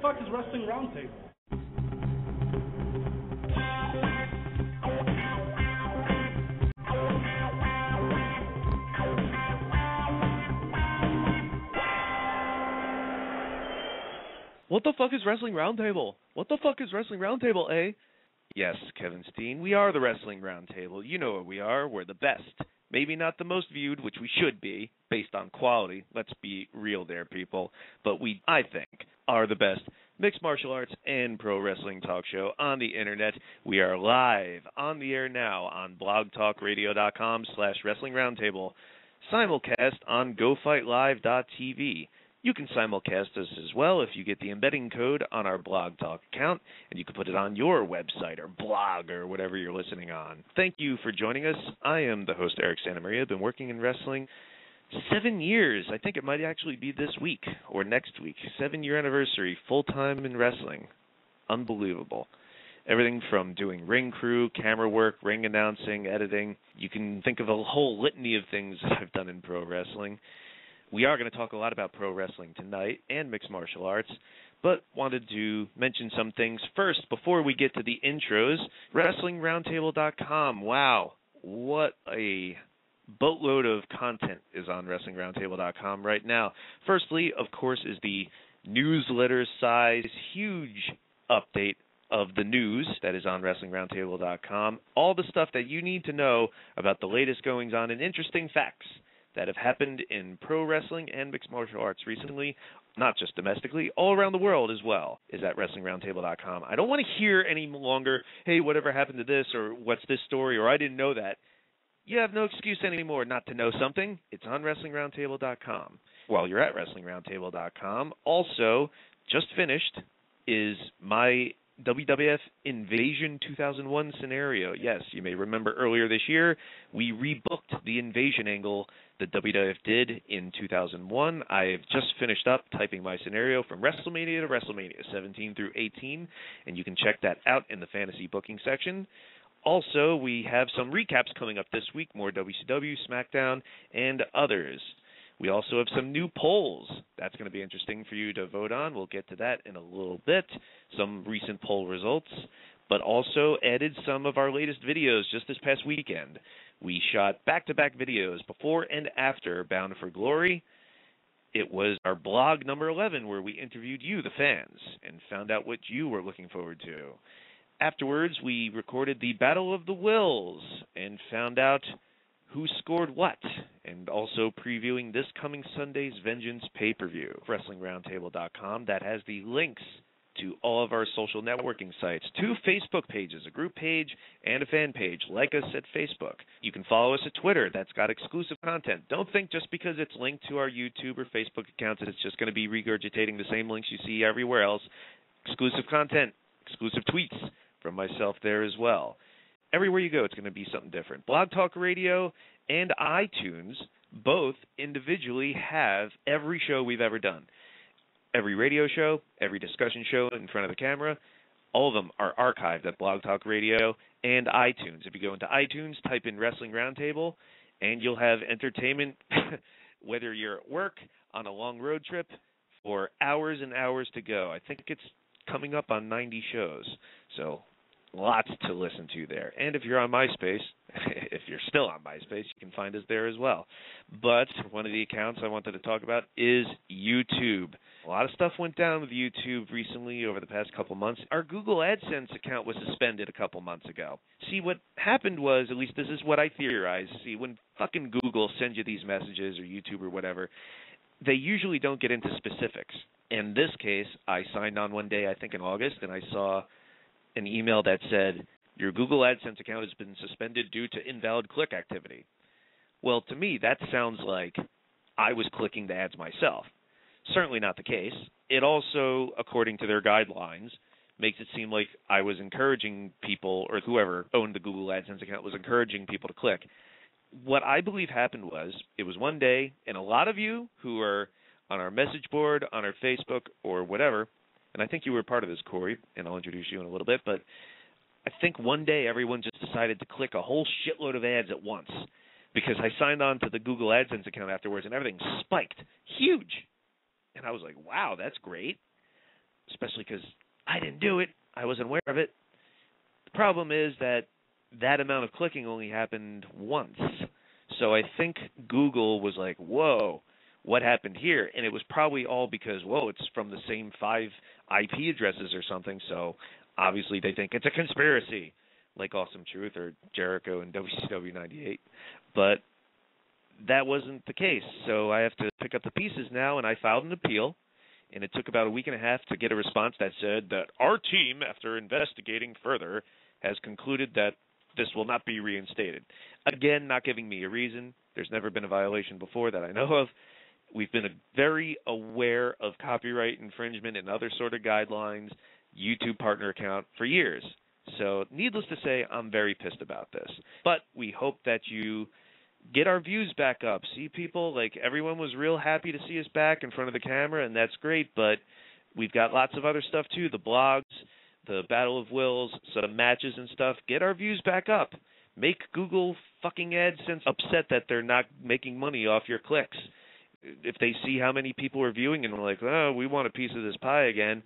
fuck is Wrestling Roundtable? What the fuck is Wrestling Roundtable? What the fuck is Wrestling Roundtable, eh? Yes, Kevin Steen, we are the Wrestling Roundtable. You know what we are. We're the best. Maybe not the most viewed, which we should be, based on quality. Let's be real there, people. But we, I think, are the best mixed martial arts and pro wrestling talk show on the internet. We are live on the air now on blogtalkradio.com/Wrestling Roundtable, simulcast on GoFightLive.tv. You can simulcast us as well if you get the embedding code on our Blog Talk account, and you can put it on your website or blog or whatever you're listening on. Thank you for joining us. I am the host, Eric Santamaria. I've been working in wrestling 7 years. I think it might actually be this week or next week. 7-year anniversary, full-time in wrestling. Unbelievable. Everything from doing ring crew, camera work, ring announcing, editing. You can think of a whole litany of things I've done in pro wrestling. We are going to talk a lot about pro wrestling tonight and mixed martial arts, but wanted to mention some things first before we get to the intros. WrestlingRoundtable.com. Wow, what a boatload of content is on WrestlingRoundtable.com right now. Firstly, of course, is the newsletter-size, huge update of the news that is on WrestlingRoundtable.com. All the stuff that you need to know about the latest goings-on and interesting facts that have happened in pro wrestling and mixed martial arts recently, not just domestically, all around the world as well, is at WrestlingRoundtable.com. I don't want to hear any longer, hey, whatever happened to this, or what's this story, or I didn't know that. You have no excuse anymore not to know something. It's on WrestlingRoundtable.com. While you're at WrestlingRoundtable.com, also, just finished, is my WWF Invasion 2001 scenario. Yes, you may remember earlier this year, we rebooked the Invasion angle that WWF did in 2001. I've just finished up typing my scenario from WrestleMania to WrestleMania 17 through 18, and you can check that out in the fantasy booking section. Also, we have some recaps coming up this week, more WCW, SmackDown, and others. We also have some new polls. That's going to be interesting for you to vote on. We'll get to that in a little bit, some recent poll results, but also added some of our latest videos just this past weekend. We shot back-to-back videos before and after Bound For Glory. It was our blog number 11 where we interviewed you, the fans, and found out what you were looking forward to. Afterwards, we recorded the Battle of the Wills and found out who scored what, and also previewing this coming Sunday's Vengeance pay-per-view. WrestlingRoundtable.com, that has the links to all of our social networking sites, 2 Facebook pages, a group page and a fan page. Like us at Facebook. You can follow us at Twitter. That's got exclusive content. Don't think just because it's linked to our YouTube or Facebook accounts that it's just going to be regurgitating the same links you see everywhere else. Exclusive content, exclusive tweets from myself there as well. Everywhere you go, it's going to be something different. Blog Talk Radio and iTunes both individually have every show we've ever done. Every radio show, every discussion show in front of the camera, all of them are archived at Blog Talk Radio and iTunes. If you go into iTunes, type in Wrestling Roundtable, and you'll have entertainment, whether you're at work, on a long road trip, for hours and hours to go. I think it's coming up on 90 shows, so lots to listen to there. And if you're on MySpace, if you're still on MySpace, you can find us there as well. But one of the accounts I wanted to talk about is YouTube. A lot of stuff went down with YouTube recently over the past couple months. Our Google AdSense account was suspended a couple months ago. See, what happened was, at least this is what I theorize, see, when fucking Google sends you these messages or YouTube or whatever, they usually don't get into specifics. In this case, I signed on one day, I think in August, and I saw an email that said, your Google AdSense account has been suspended due to invalid click activity. Well, to me, that sounds like I was clicking the ads myself. Certainly not the case. It also, according to their guidelines, makes it seem like I was encouraging people, or whoever owned the Google AdSense account was encouraging people to click. What I believe happened was, it was one day, and a lot of you who are on our message board, on our Facebook, or whatever, and I think you were part of this, Corey, and I'll introduce you in a little bit, but I think one day everyone just decided to click a whole shitload of ads at once, because I signed on to the Google AdSense account afterwards, and everything spiked. Huge! And I was like, wow, that's great. especially because I didn't do it. I wasn't aware of it. The problem is that amount of clicking only happened once. So I think Google was like, whoa, what happened here? And it was probably all because, whoa, it's from the same 5 IP addresses or something. So obviously they think it's a conspiracy, like Awesome Truth or Jericho and WCW 98. But that wasn't the case. So I have to pick up the pieces now, and I filed an appeal. And it took about a week and a half to get a response that said that our team, after investigating further, has concluded that this will not be reinstated. Again, not giving me a reason. There's never been a violation before that I know of. We've been very aware of copyright infringement and other sort of guidelines, YouTube partner account, for years. So needless to say, I'm very pissed about this. But we hope that you get our views back up. See, people, like, everyone was real happy to see us back in front of the camera, and that's great, but we've got lots of other stuff too, the blogs, the Battle of Wills, some matches and stuff. Get our views back up. Make Google fucking AdSense upset that they're not making money off your clicks. If they see how many people are viewing and we're like, oh, we want a piece of this pie again,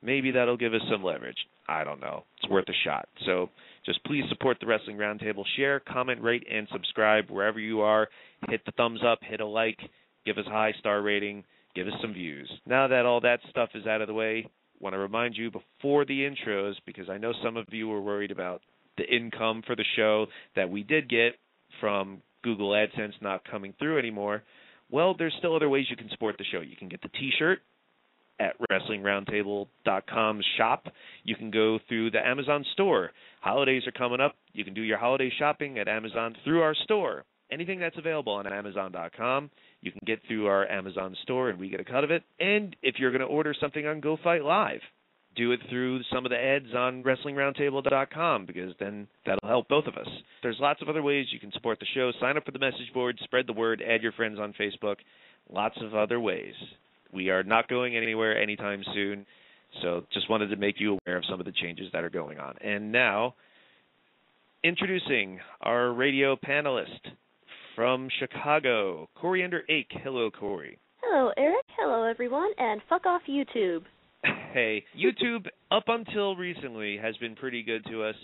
maybe that'll give us some leverage. I don't know. It's worth a shot. So just please support the Wrestling Roundtable. Share, comment, rate, and subscribe wherever you are. Hit the thumbs up, hit a like, give us a high star rating, give us some views. Now that all that stuff is out of the way, I want to remind you before the intros, because I know some of you were worried about the income for the show that we did get from Google AdSense not coming through anymore. Well, there's still other ways you can support the show. You can get the T-shirt at WrestlingRoundtable.com shop. You can go through the Amazon store. Holidays are coming up. You can do your holiday shopping at Amazon through our store. Anything that's available on Amazon.com, you can get through our Amazon store, and we get a cut of it. And if you're going to order something on Go Fight Live, do it through some of the ads on WrestlingRoundtable.com, because then that'll help both of us. There's lots of other ways you can support the show. Sign up for the message board, spread the word, add your friends on Facebook. Lots of other ways. We are not going anywhere anytime soon, so just wanted to make you aware of some of the changes that are going on. And now, introducing our radio panelist from Chicago, Coriander Ake. Hello, Corey. Hello, Eric. Hello, everyone, and fuck off YouTube. Hey, YouTube, up until recently, has been pretty good to us,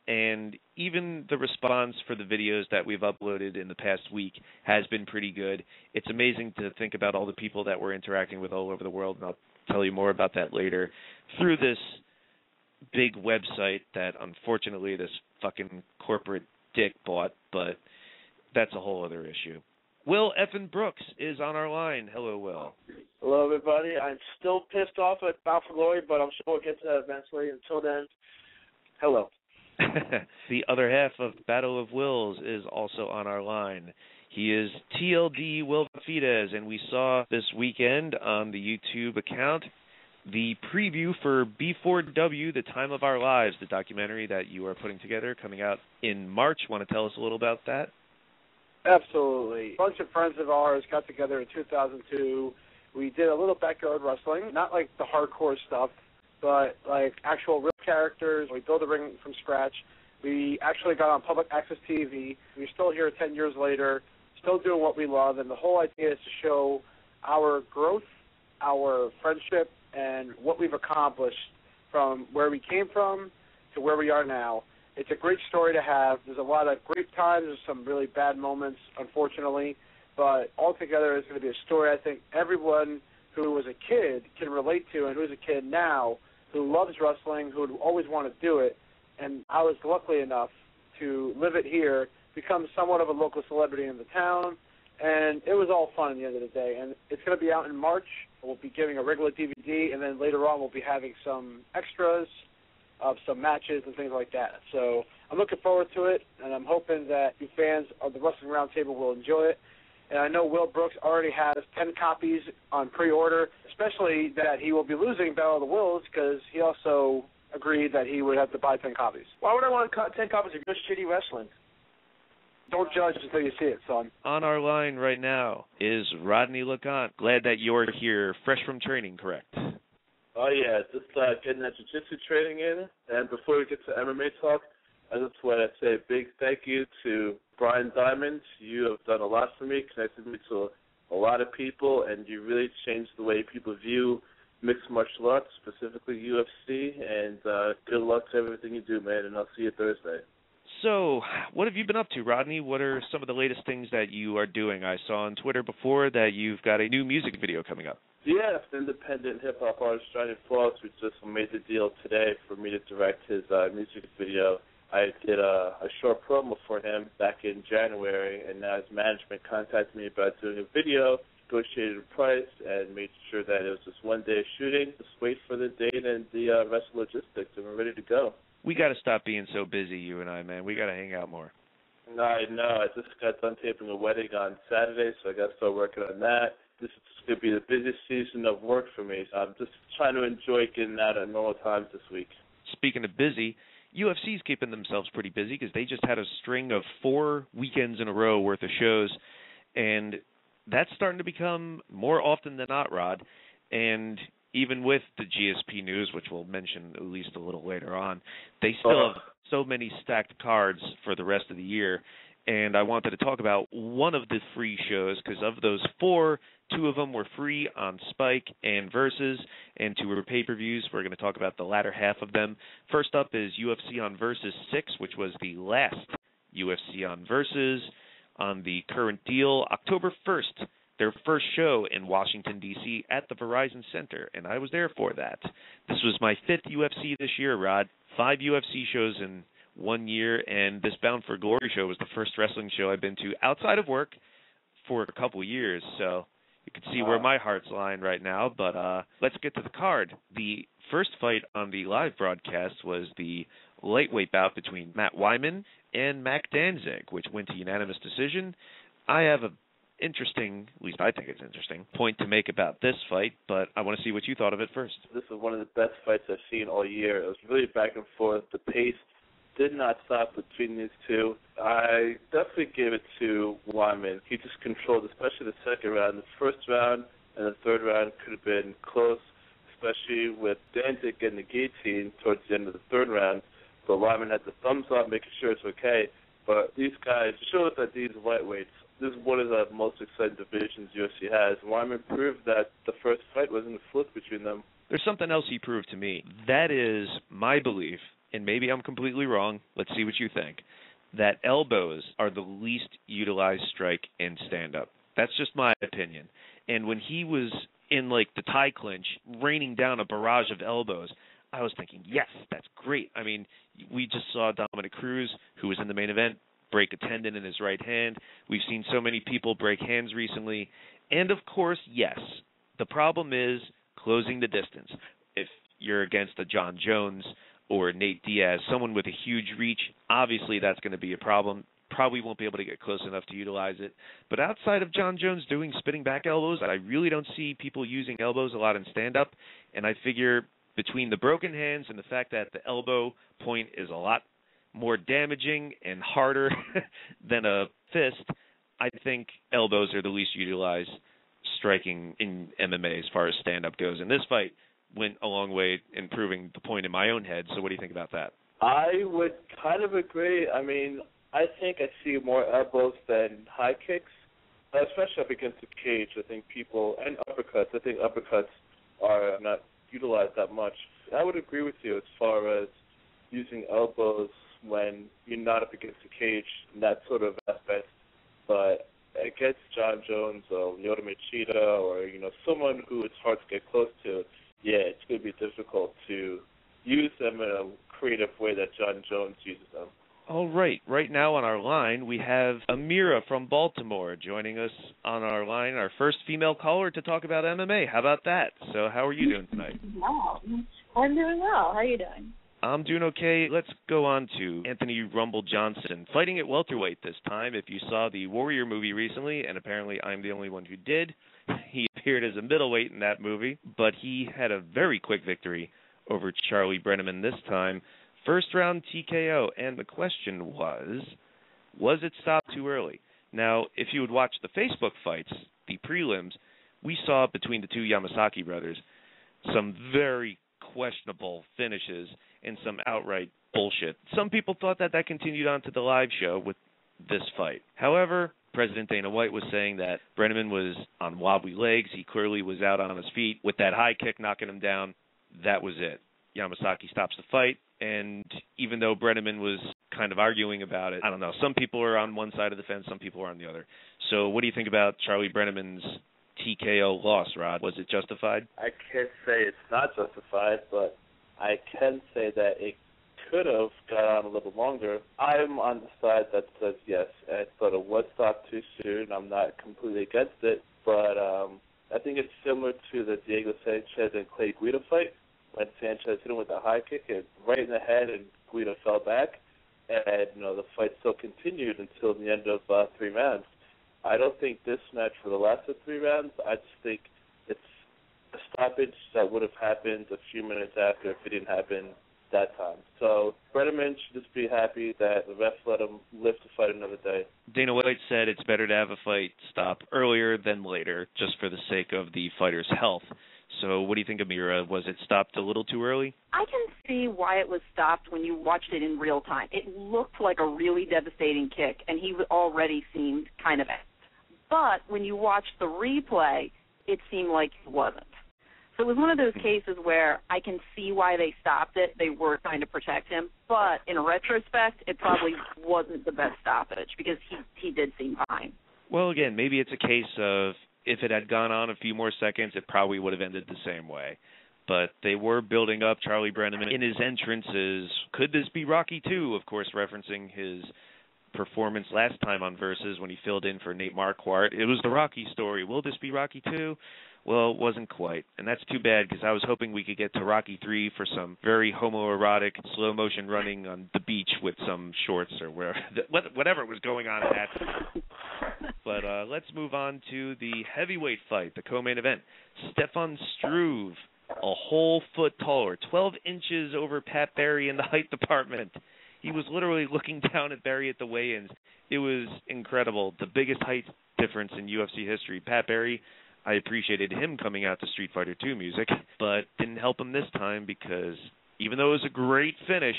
and even the response for the videos that we've uploaded in the past week has been pretty good. It's amazing to think about all the people that we're interacting with all over the world, and I'll tell you more about that later, through this big website that, unfortunately, this fucking corporate dick bought, but that's a whole other issue. Will Effin Brooks is on our line. Hello, Will. Hello, everybody. I'm still pissed off at Bound For Glory, but I'm sure we'll get to that eventually. Until then, hello. The other half of Battle of Wills is also on our line. He is TLD Will Fides, and we saw this weekend on the YouTube account the preview for B4W, The Time of Our Lives, the documentary that you are putting together, coming out in March. Want to tell us a little about that? Absolutely. A bunch of friends of ours got together in 2002. We did a little backyard wrestling, not like the hardcore stuff, but like actual real characters. We built a ring from scratch. We actually got on public access TV. We're still here 10 years later, still doing what we love, and the whole idea is to show our growth, our friendship, and what we've accomplished from where we came from to where we are now. It's a great story to have. There's a lot of great times. There's some really bad moments, unfortunately. But altogether, it's going to be a story I think everyone who was a kid can relate to, and who's a kid now who loves wrestling, who would always want to do it. And I was lucky enough to live it here, become somewhat of a local celebrity in the town, and it was all fun at the end of the day. And it's going to be out in March. We'll be giving a regular DVD, and then later on we'll be having some extras of some matches and things like that. So I'm looking forward to it, and I'm hoping that you fans of the Wrestling Roundtable will enjoy it. And I know Will Brooks already has 10 copies on pre-order, especially that he will be losing Battle of the Wills because he also agreed that he would have to buy 10 copies. Why would I want 10 copies of just shitty wrestling? Don't judge until you see it, son. On our line right now is Rodney LeConte. Glad that you're here, fresh from training, correct? Oh, yeah, just getting that jiu-jitsu training in. And before we get to MMA talk, I just want to say a big thank you to Brian Diamond. You have done a lot for me, connected me to a lot of people, and you really changed the way people view mixed martial arts, specifically UFC, and good luck to everything you do, man, and I'll see you Thursday. So, what have you been up to, Rodney? What are some of the latest things that you are doing? I saw on Twitter before that you've got a new music video coming up. Yeah, the independent hip-hop artist Johnny Floss, who just made the deal today for me to direct his music video. I did a short promo for him back in January, and now his management contacted me about doing a video, negotiated a price, and made sure that it was just one day of shooting. Just wait for the date and the rest of the logistics, and we're ready to go. We got to stop being so busy, you and I, man. We got to hang out more. No, I know. I just got done taping a wedding on Saturday, so I got to start working on that. This is going to be the busiest season of work for me, so I'm just trying to enjoy getting out at normal times this week. Speaking of busy, UFC's keeping themselves pretty busy because they just had a string of 4 weekends in a row worth of shows, and that's starting to become more often than not, Rod. And even with the GSP news, which we'll mention at least a little later on, they still have so many stacked cards for the rest of the year. And I wanted to talk about one of the free shows because of those 4, 2 of them were free on Spike and Versus, and 2 were pay-per-views. We're going to talk about the latter half of them. First up is UFC On Versus 6, which was the last UFC On Versus on the current deal, October 1st. Their first show in Washington, D.C. at the Verizon Center, and I was there for that. This was my 5th UFC this year, Rod. 5 UFC shows in 1 year, and this Bound for Glory show was the first wrestling show I've been to outside of work for a couple years, so you can see where my heart's lying right now, but let's get to the card. The first fight on the live broadcast was the lightweight bout between Matt Wyman and Mac Danzig, which went to unanimous decision. I have a interesting, at least I think it's interesting, point to make about this fight, but I want to see what you thought of it first. This is one of the best fights I've seen all year. It was really back and forth. The pace did not stop between these two. I definitely give it to Wyman. He just controlled, especially the second round. The first round and the third round could have been close, especially with Danzig getting the guillotine towards the end of the third round. But Wyman had the thumbs up, making sure it's okay. But these guys showed that these lightweights, this is one of the most exciting divisions UFC has. Wyman proved that the first fight wasn't a fluke between them. There's something else he proved to me. That is my belief, and maybe I'm completely wrong. Let's see what you think. That elbows are the least utilized strike in stand-up. That's just my opinion. And when he was in, like, the tie clinch, raining down a barrage of elbows, I was thinking, yes, that's great. I mean, we just saw Dominic Cruz, who was in the main event, break a tendon in his right hand. We've seen so many people break hands recently. And, of course, yes, the problem is closing the distance. If you're against a John Jones or Nate Diaz, someone with a huge reach, obviously that's going to be a problem. Probably won't be able to get close enough to utilize it. But outside of John Jones doing spinning back elbows, I really don't see people using elbows a lot in stand-up. And I figure between the broken hands and the fact that the elbow point is a lot more damaging and harder than a fist, I think elbows are the least utilized striking in MMA as far as stand-up goes. And this fight went a long way in proving the point in my own head. So what do you think about that? I would kind of agree. I mean, I think I see more elbows than high kicks, especially up against the cage. I think people, and uppercuts, I think uppercuts are not utilized that much. I would agree with you as far as using elbows when you're not up against the cage in that sort of aspect. But against John Jones or Lyoto Machida or, someone who it's hard to get close to, yeah, it's going to be difficult to use them in a creative way that John Jones uses them. All right. Right now on our line, we have Amira from Baltimore joining us on our line, our first female caller to talk about MMA. How about that? So how are you doing tonight? Wow. I'm doing well. How are you doing? I'm doing okay. Let's go on to Anthony Rumble Johnson, fighting at welterweight this time. If you saw the Warrior movie recently, and apparently I'm the only one who did, he appeared as a middleweight in that movie, but he had a very quick victory over Charlie Brenneman this time. First round TKO, and the question was it stopped too early? Now, if you would watch the Facebook fights, the prelims, we saw between the two Yamasaki brothers some very questionable finishes and some outright bullshit. Some people thought that continued on to the live show with this fight. However, President Dana White was saying that Brenneman was on wobbly legs. He clearly was out on his feet. With that high kick knocking him down, that was it. Yamasaki stops the fight, and even though Brenneman was kind of arguing about it, I don't know, some people are on one side of the fence, some people are on the other. So what do you think about Charlie Brenneman's TKO loss, Rod? Was it justified? I can't say it's not justified, but I can say that it could have gone on a little longer. I'm on the side that says yes. I thought it was stopped too soon. I'm not completely against it, but I think it's similar to the Diego Sanchez and Clay Guida fight when Sanchez hit him with a high kick and right in the head and Guida fell back, and the fight still continued until the end of 3 rounds. I don't think this match for the last of 3 rounds. I just think it's a stoppage that would have happened a few minutes after if it didn't happen that time. So Brenneman should just be happy that the ref let him live to fight another day. Dana White said it's better to have a fight stop earlier than later, just for the sake of the fighter's health. So what do you think, Amira? Was it stopped a little too early? I can see why it was stopped when you watched it in real time. It looked like a really devastating kick, and he already seemed kind of out. But when you watched the replay, it seemed like it wasn't. So it was one of those cases where I can see why they stopped it. They were trying to protect him. But in retrospect, it probably wasn't the best stoppage because he did seem fine. Well, again, maybe it's a case of if it had gone on a few more seconds, it probably would have ended the same way. But they were building up Charlie Brenneman in his entrances. Could this be Rocky II? Of course, referencing his performance last time on Versus when he filled in for Nate Marquardt. It was the Rocky story. Will this be Rocky II? Well, it wasn't quite, and that's too bad because I was hoping we could get to Rocky III for some very homoerotic slow-motion running on the beach with some shorts or whatever was going on at that time. But let's move on to the heavyweight fight, the co-main event. Stefan Struve, a whole foot taller, 12 inches over Pat Barry in the height department. He was literally looking down at Barry at the weigh-ins. It was incredible, the biggest height difference in UFC history. Pat Barry, I appreciated him coming out to Street Fighter II music, but didn't help him this time because even though it was a great finish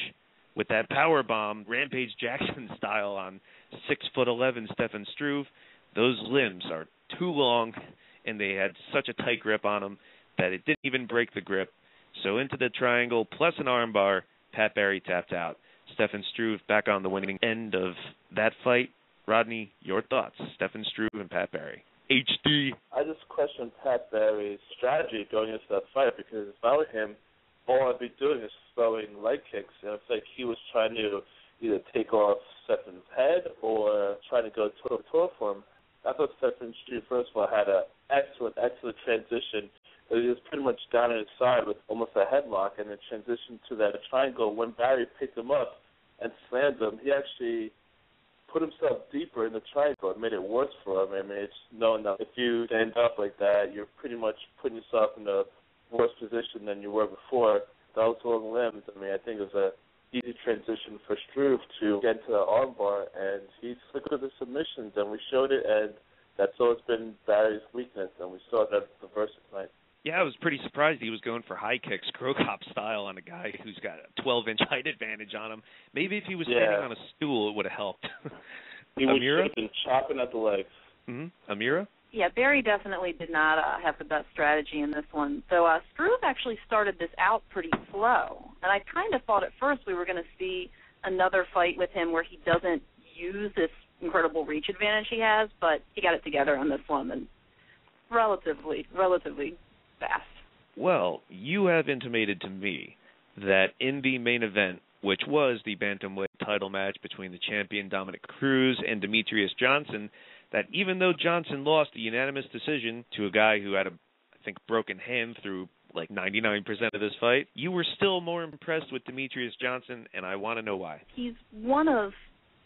with that power bomb, Rampage Jackson style on 6'11" Stefan Struve, those limbs are too long and they had such a tight grip on him that it didn't even break the grip. So into the triangle plus an armbar, Pat Barry tapped out. Stefan Struve back on the winning end of that fight. Rodney, your thoughts? Stefan Struve and Pat Barry. HD. I just question Pat Barry's strategy going into that fight because if I were him, all I'd be doing is throwing leg kicks. And it's like he was trying to either take off Stefan's head or trying to go toe-to-toe for him. I thought Stefan Struve, first of all, had an excellent transition. He was pretty much down on his side with almost a headlock and then transitioned to that triangle. When Barry picked him up and slammed him, he actually put himself deeper in the triangle. It made it worse for him. I mean, it's knowing that if you stand up like that, you're pretty much putting yourself in a worse position than you were before. Those long limbs, I mean, I think it was a easy transition for Struve to get into the armbar, and he's slick with the submissions, and we showed it, and that's always been Barry's weakness, and we saw that at the Versus night. Yeah, I was pretty surprised he was going for high kicks, Crow Cop style, on a guy who's got a 12-inch height advantage on him. Maybe if he was standing on a stool, it would have helped. He would have been chopping at the legs. Mm-hmm. Amira? Yeah, Barry definitely did not have the best strategy in this one. So Struve actually started this out pretty slow, and I kind of thought at first we were going to see another fight with him where he doesn't use this incredible reach advantage he has, but he got it together on this one and relatively fast. Well, you have intimated to me that in the main event, which was the bantamweight title match between the champion Dominic Cruz and Demetrius Johnson, that even though Johnson lost a unanimous decision to a guy who had a, I think, broken hand through like 99% of this fight, you were still more impressed with Demetrius Johnson, and I want to know why. He's one of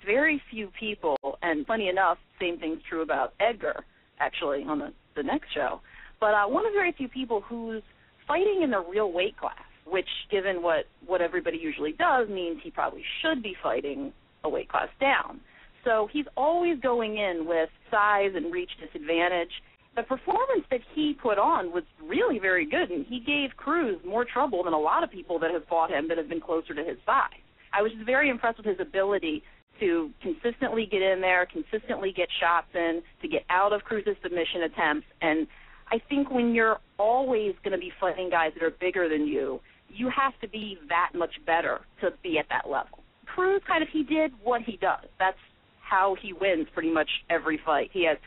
very few people, and funny enough, same thing's true about Edgar, actually, on the next show, but one of very few people who's fighting in the real weight class, which, given what everybody usually does, means he probably should be fighting a weight class down. So he's always going in with size and reach disadvantage. The performance that he put on was really very good, and he gave Cruz more trouble than a lot of people that have fought him that have been closer to his size. I was just very impressed with his ability to consistently get in there, consistently get shots in, to get out of Cruz's submission attempts. And I think when you're always going to be fighting guys that are bigger than you, you have to be that much better to be at that level. Cruz he did what he does. That's how he wins pretty much every fight. He has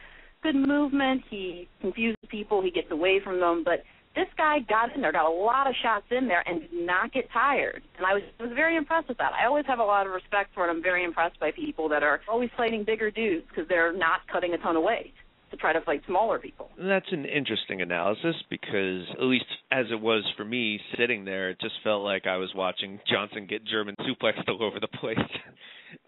good movement, he confuses people, he gets away from them, but this guy got in there, got a lot of shots in there, and did not get tired. And I was very impressed with that. I always have a lot of respect for it. I'm very impressed by people that are always fighting bigger dudes because they're not cutting a ton of weight to try to fight smaller people. That's an interesting analysis because, at least as it was for me sitting there, it just felt like I was watching Johnson get German suplexed all over the place.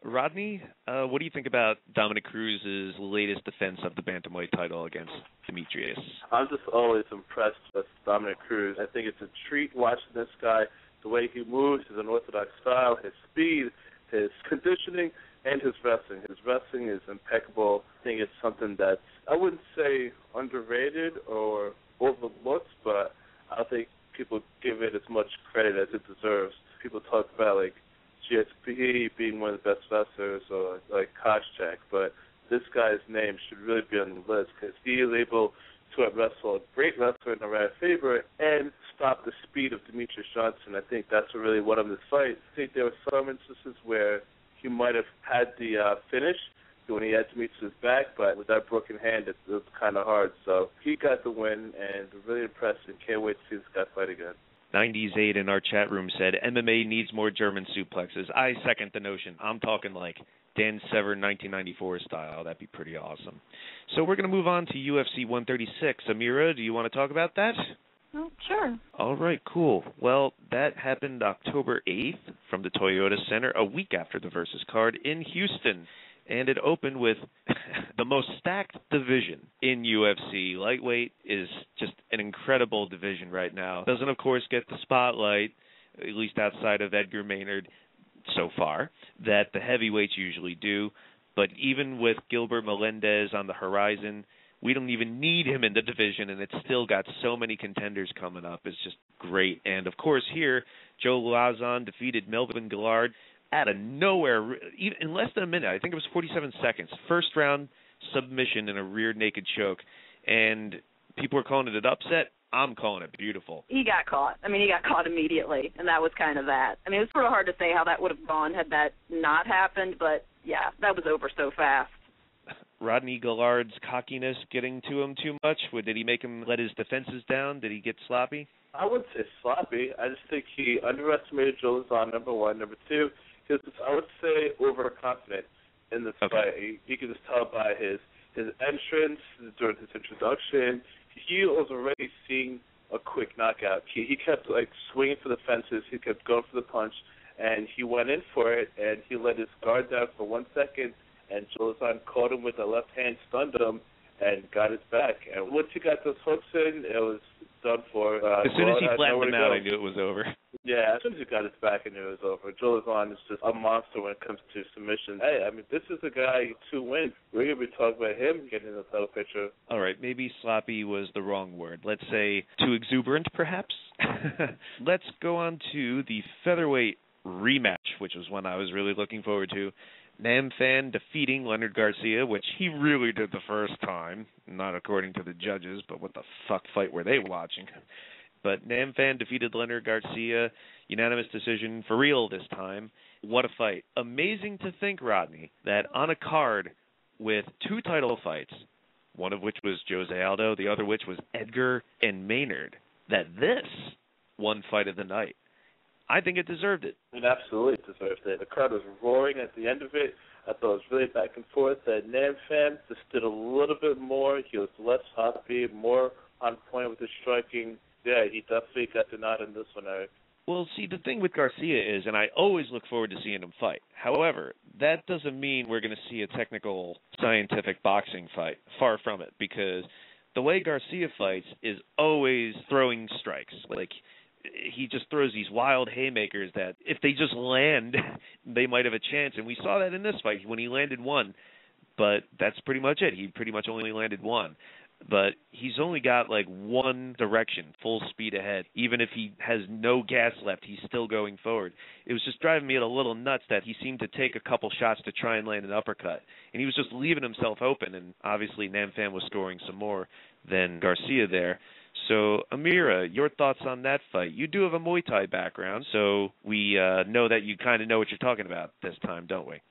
Rodney, what do you think about Dominic Cruz's latest defense of the bantamweight title against Demetrius? I'm just always impressed with Dominic Cruz. I think it's a treat watching this guy, the way he moves, his unorthodox style, his speed, his conditioning, and his wrestling. His wrestling is impeccable. I think it's something that's, I wouldn't say underrated or overlooked, but I don't think people give it as much credit as it deserves. People talk about, GSP being one of the best wrestlers or, Koscheck, but this guy's name should really be on the list because he is able to wrestle a great wrestler in Uriah Faber and stop the speed of Demetrius Johnson. I think that's what really won him this fight. I think there were some instances where he might have had the finish when he had Demetrius' back, but with that broken hand, it was kind of hard. So he got the win, and really impressed, and can't wait to see this guy fight again. 90s8 in our chat room said, MMA needs more German suplexes. I second the notion. I'm talking Dan Severn 1994 style. That'd be pretty awesome. So we're going to move on to UFC 136. Amira, do you want to talk about that? Oh, sure. All right, cool. Well, that happened October 8th from the Toyota Center, a week after the Versus card in Houston. And it opened with the most stacked division in UFC. Lightweight is just an incredible division right now. Doesn't, of course, get the spotlight, at least outside of Edgar Maynard so far, that the heavyweights usually do. But even with Gilbert Melendez on the horizon, we don't even need him in the division, and it's still got so many contenders coming up. It's just great. And, of course, here, Joe Lauzon defeated Melvin Guillard out of nowhere, even in less than a minute. I think it was 47 seconds. First round submission in a rear naked choke. And people are calling it an upset. I'm calling it beautiful. He got caught. He got caught immediately, and that was kind of that. It was sort of hard to say how that would have gone had that not happened, but, yeah, that was over so fast. Rodney Gillard's cockiness getting to him too much? Did he make him let his defenses down? Did he get sloppy? I wouldn't say sloppy. I just think he underestimated Joe Lauzon, number one. Number two, he was, I would say, overconfident in this fight. You can just tell by his entrance, during his introduction. He was already seeing a quick knockout. He kept, swinging for the fences. He kept going for the punch, and he went in for it, and he let his guard down for 1 second, and Joe Lauzon caught him with a left hand, stunned him, and got his back. And once he got those hooks in, it was done for. As soon as he flattened him out, I knew it was over. Yeah, as soon as he got his back, I knew it was over. Joe Lauzon is just a monster when it comes to submission. Hey, this is a guy to win. We're going to be talking about him getting in the title picture. All right, maybe sloppy was the wrong word. Let's say too exuberant, perhaps? Let's go on to the featherweight rematch, which was one I was really looking forward to. Nam Phan defeating Leonard Garcia, which he really did the first time, not according to the judges, but what the fuck fight were they watching? But Nam Phan defeated Leonard Garcia, unanimous decision for real this time. What a fight. Amazing to think, Rodney, that on a card with 2 title fights, one of which was Jose Aldo, the other which was Edgar and Maynard, that this won fight of the night. I think it deserved it. It absolutely deserved it. The crowd was roaring at the end of it. I thought it was really back and forth. That Nam Phan just did a little bit more. He was less hoppy, more on point with his striking. Yeah, he definitely got the nod in this one, Eric. Well, see, the thing with Garcia is, and I always look forward to seeing him fight. However, that doesn't mean we're going to see a technical, scientific boxing fight. Far from it, because the way Garcia fights is always throwing strikes. He just throws these wild haymakers that if they just land, they might have a chance. And we saw that in this fight when he landed one. But that's pretty much it. He pretty much only landed one. but he's only got like one direction, full speed ahead. Even if he has no gas left, he's still going forward. It was just driving me a little nuts that he seemed to take a couple shots to try and land an uppercut, and he was just leaving himself open, and obviously Nam Phan was scoring some more than Garcia there. So, Amira, your thoughts on that fight? You do have a Muay Thai background, so we know that you kind of know what you're talking about this time, don't we?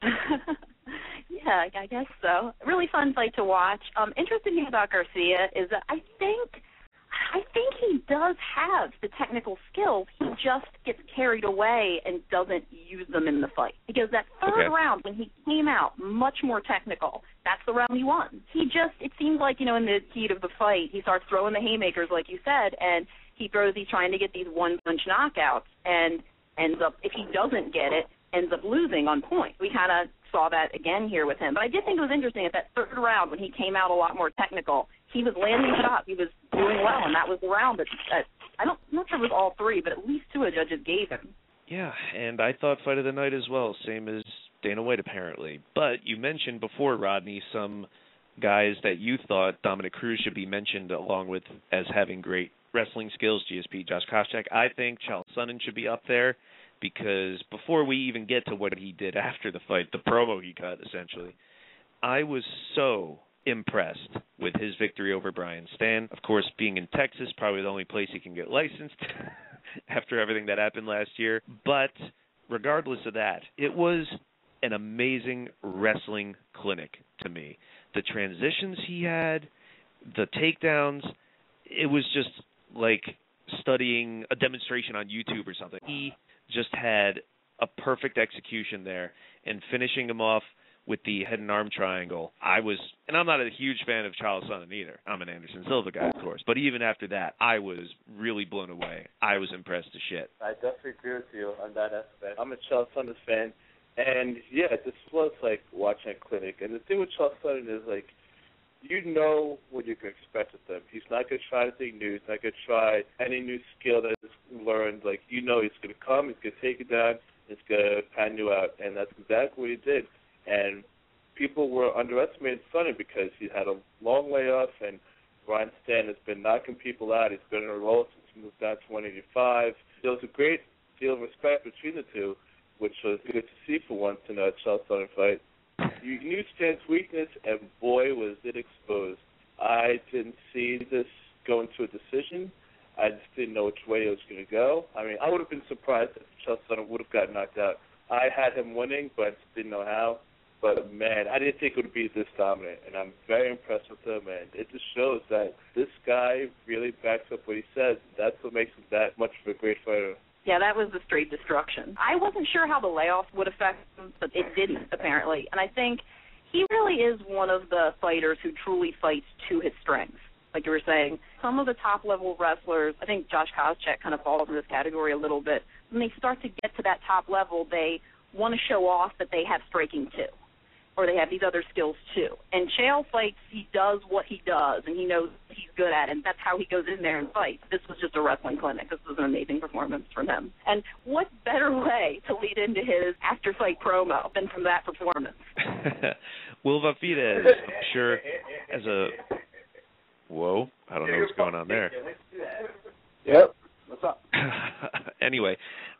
Yeah, I guess so. Really fun fight to watch. Interesting thing about Garcia is that I think he does have the technical skills. He just gets carried away and doesn't use them in the fight. Because that third round, when he came out much more technical, that's the round he won. It seems like, in the heat of the fight, he starts throwing the haymakers, like you said, and he's trying to get these one-punch knockouts, and ends up, if he doesn't get it, ends up losing on point. We kind of saw that again here with him. But I did think it was interesting at that third round when he came out a lot more technical, he was landing shots. He was doing well, and that was the round that I'm not sure it was all three, but at least two of the judges gave him. Yeah, and I thought fight of the night as well, same as Dana White apparently. But you mentioned before, Rodney, some guys that you thought Dominic Cruz should be mentioned along with as having great wrestling skills, GSP, Josh Koscheck. I think Chael Sonnen should be up there because before we even get to what he did after the fight, the promo he cut essentially, I was so impressed with his victory over Brian Stann. Of course, being in Texas, probably the only place he can get licensed after everything that happened last year. But regardless of that, it was an amazing wrestling clinic to me. The transitions he had, the takedowns, it was just like studying a demonstration on YouTube or something. He just had a perfect execution there, and finishing him off with the head and arm triangle. And I'm not a huge fan of Chael Sonnen either. I'm an Anderson Silva guy, of course. But even after that, I was really blown away. I was impressed as shit. I definitely agree with you on that aspect. I'm a Chael Sonnen fan, and yeah, this was like watching a clinic. And the thing with Chael Sonnen is like, you know what you can expect with him. He's not going to try anything new. He's not going to try any new skill that he's learned. Like, he's going to come, he's going to take it down, he's going to pan you out. And that's exactly what he did. And people were underestimating Sonnen because he had a long layoff, and Brian Stann has been knocking people out. He's been in a role since he moved down to 185. There was a great deal of respect between the two, which was good to see for once in a Chael Sonnen fight. You knew Stan's weakness, and boy, was it exposed. I didn't see this going to a decision. I just didn't know which way it was going to go. I mean, I would have been surprised if Chael Sonnen would have gotten knocked out. I had him winning, but I just didn't know how. But, man, I didn't think it would be this dominant, and I'm very impressed with him, and it just shows that this guy really backs up what he says. That's what makes him that much of a great fighter. Yeah, that was the straight destruction. I wasn't sure how the layoff would affect him, but it didn't, apparently. And I think he really is one of the fighters who truly fights to his strengths. Like you were saying, some of the top-level wrestlers, I think Josh Koscheck kind of falls in this category a little bit. When they start to get to that top level, they want to show off that they have striking too, or they have these other skills too. And Chael fights, he does what he does, and he knows what he's good at, and that's how he goes in there and fights. This was just a wrestling clinic. This was an amazing performance from him. And what better way to lead into his after-fight promo than from that performance? Will Vafides, I'm sure, as a... Whoa, I don't know what's going on there. Yep, what's up? Anyway,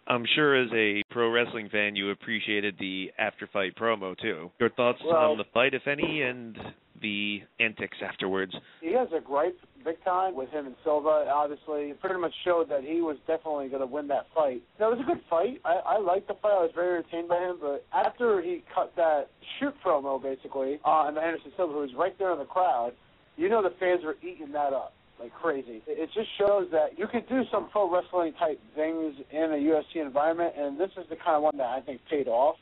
I'm sure as a pro wrestling fan you appreciated the after-fight promo, too. Your thoughts on the fight, if any, and the antics afterwards? He has a gripe big time with him and Silva. Obviously, pretty much showed that he was definitely going to win that fight. It was a good fight. I liked the fight. I was very entertained by him. But after he cut that shoot promo, basically, on Anderson Silva, who was right there in the crowd, you know the fans were eating that up like crazy. It just shows that you could do some pro wrestling type things in a UFC environment, and this is the kind of one that I think paid off.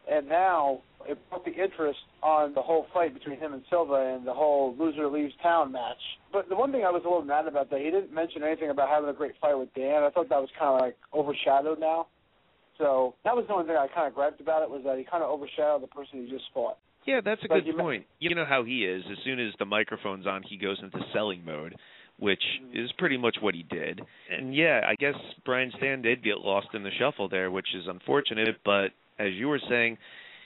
And now it put the interest on the whole fight between him and Silva and the whole loser leaves town match. But the one thing I was a little mad about that, he didn't mention anything about having a great fight with Dan. I thought that was kind of like overshadowed now. So that was the only thing I kind of griped about it, was that he kind of overshadowed the person he just fought. Yeah, that's a good point. You know how he is. As soon as the microphone's on, he goes into selling mode, which is pretty much what he did. And, yeah, I guess Brian Stann did get lost in the shuffle there, which is unfortunate. But as you were saying,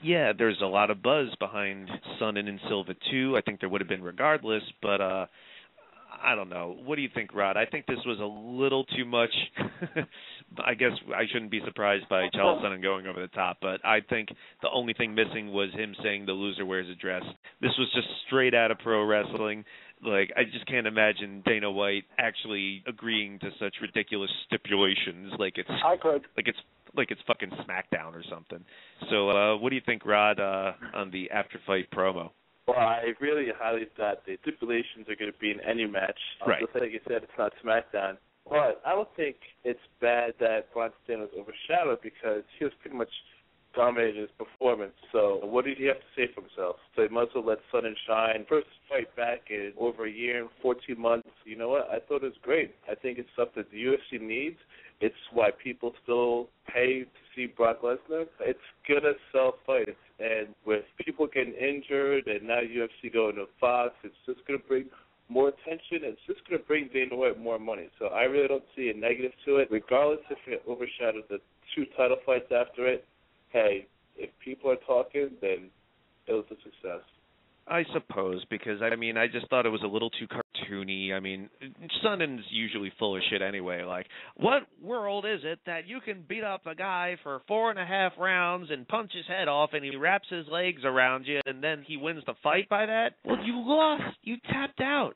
yeah, there's a lot of buzz behind Sonnen and Silva, too. I think there would have been regardless. But I don't know. What do you think, Rod? I think this was a little too much. I guess I shouldn't be surprised by Charles Sonnen going over the top, but I think the only thing missing was him saying the loser wears a dress. This was just straight out of pro wrestling. Like, I just can't imagine Dana White actually agreeing to such ridiculous stipulations. I could. Like it's fucking SmackDown or something. So, what do you think, Rod, on the after-fight promo? Well, I really highly doubt the stipulations are going to be in any match. Right. Just like you said, it's not SmackDown. But I don't think it's bad that Braun Strowman was overshadowed because he was pretty much dominating his performance. So what did he have to say for himself? So he must have let Sonnen shine. First fight back in over a year and 14 months. You know what? I thought it was great. I think it's something the UFC needs. It's why people still pay to see Brock Lesnar. It's going to sell fights. And with people getting injured and now UFC going to Fox, it's just going to bring more attention. It's just going to bring Dana White more money. So I really don't see a negative to it. Regardless if it overshadowed the 2 title fights after it, hey, if people are talking, then it was a success. I suppose, because, I mean, I just thought it was a little too cartoony. I mean, Sonnen's usually full of shit anyway. Like, what world is it that you can beat up a guy for 4.5 rounds and punch his head off and he wraps his legs around you and then he wins the fight by that? Well, you lost. You tapped out.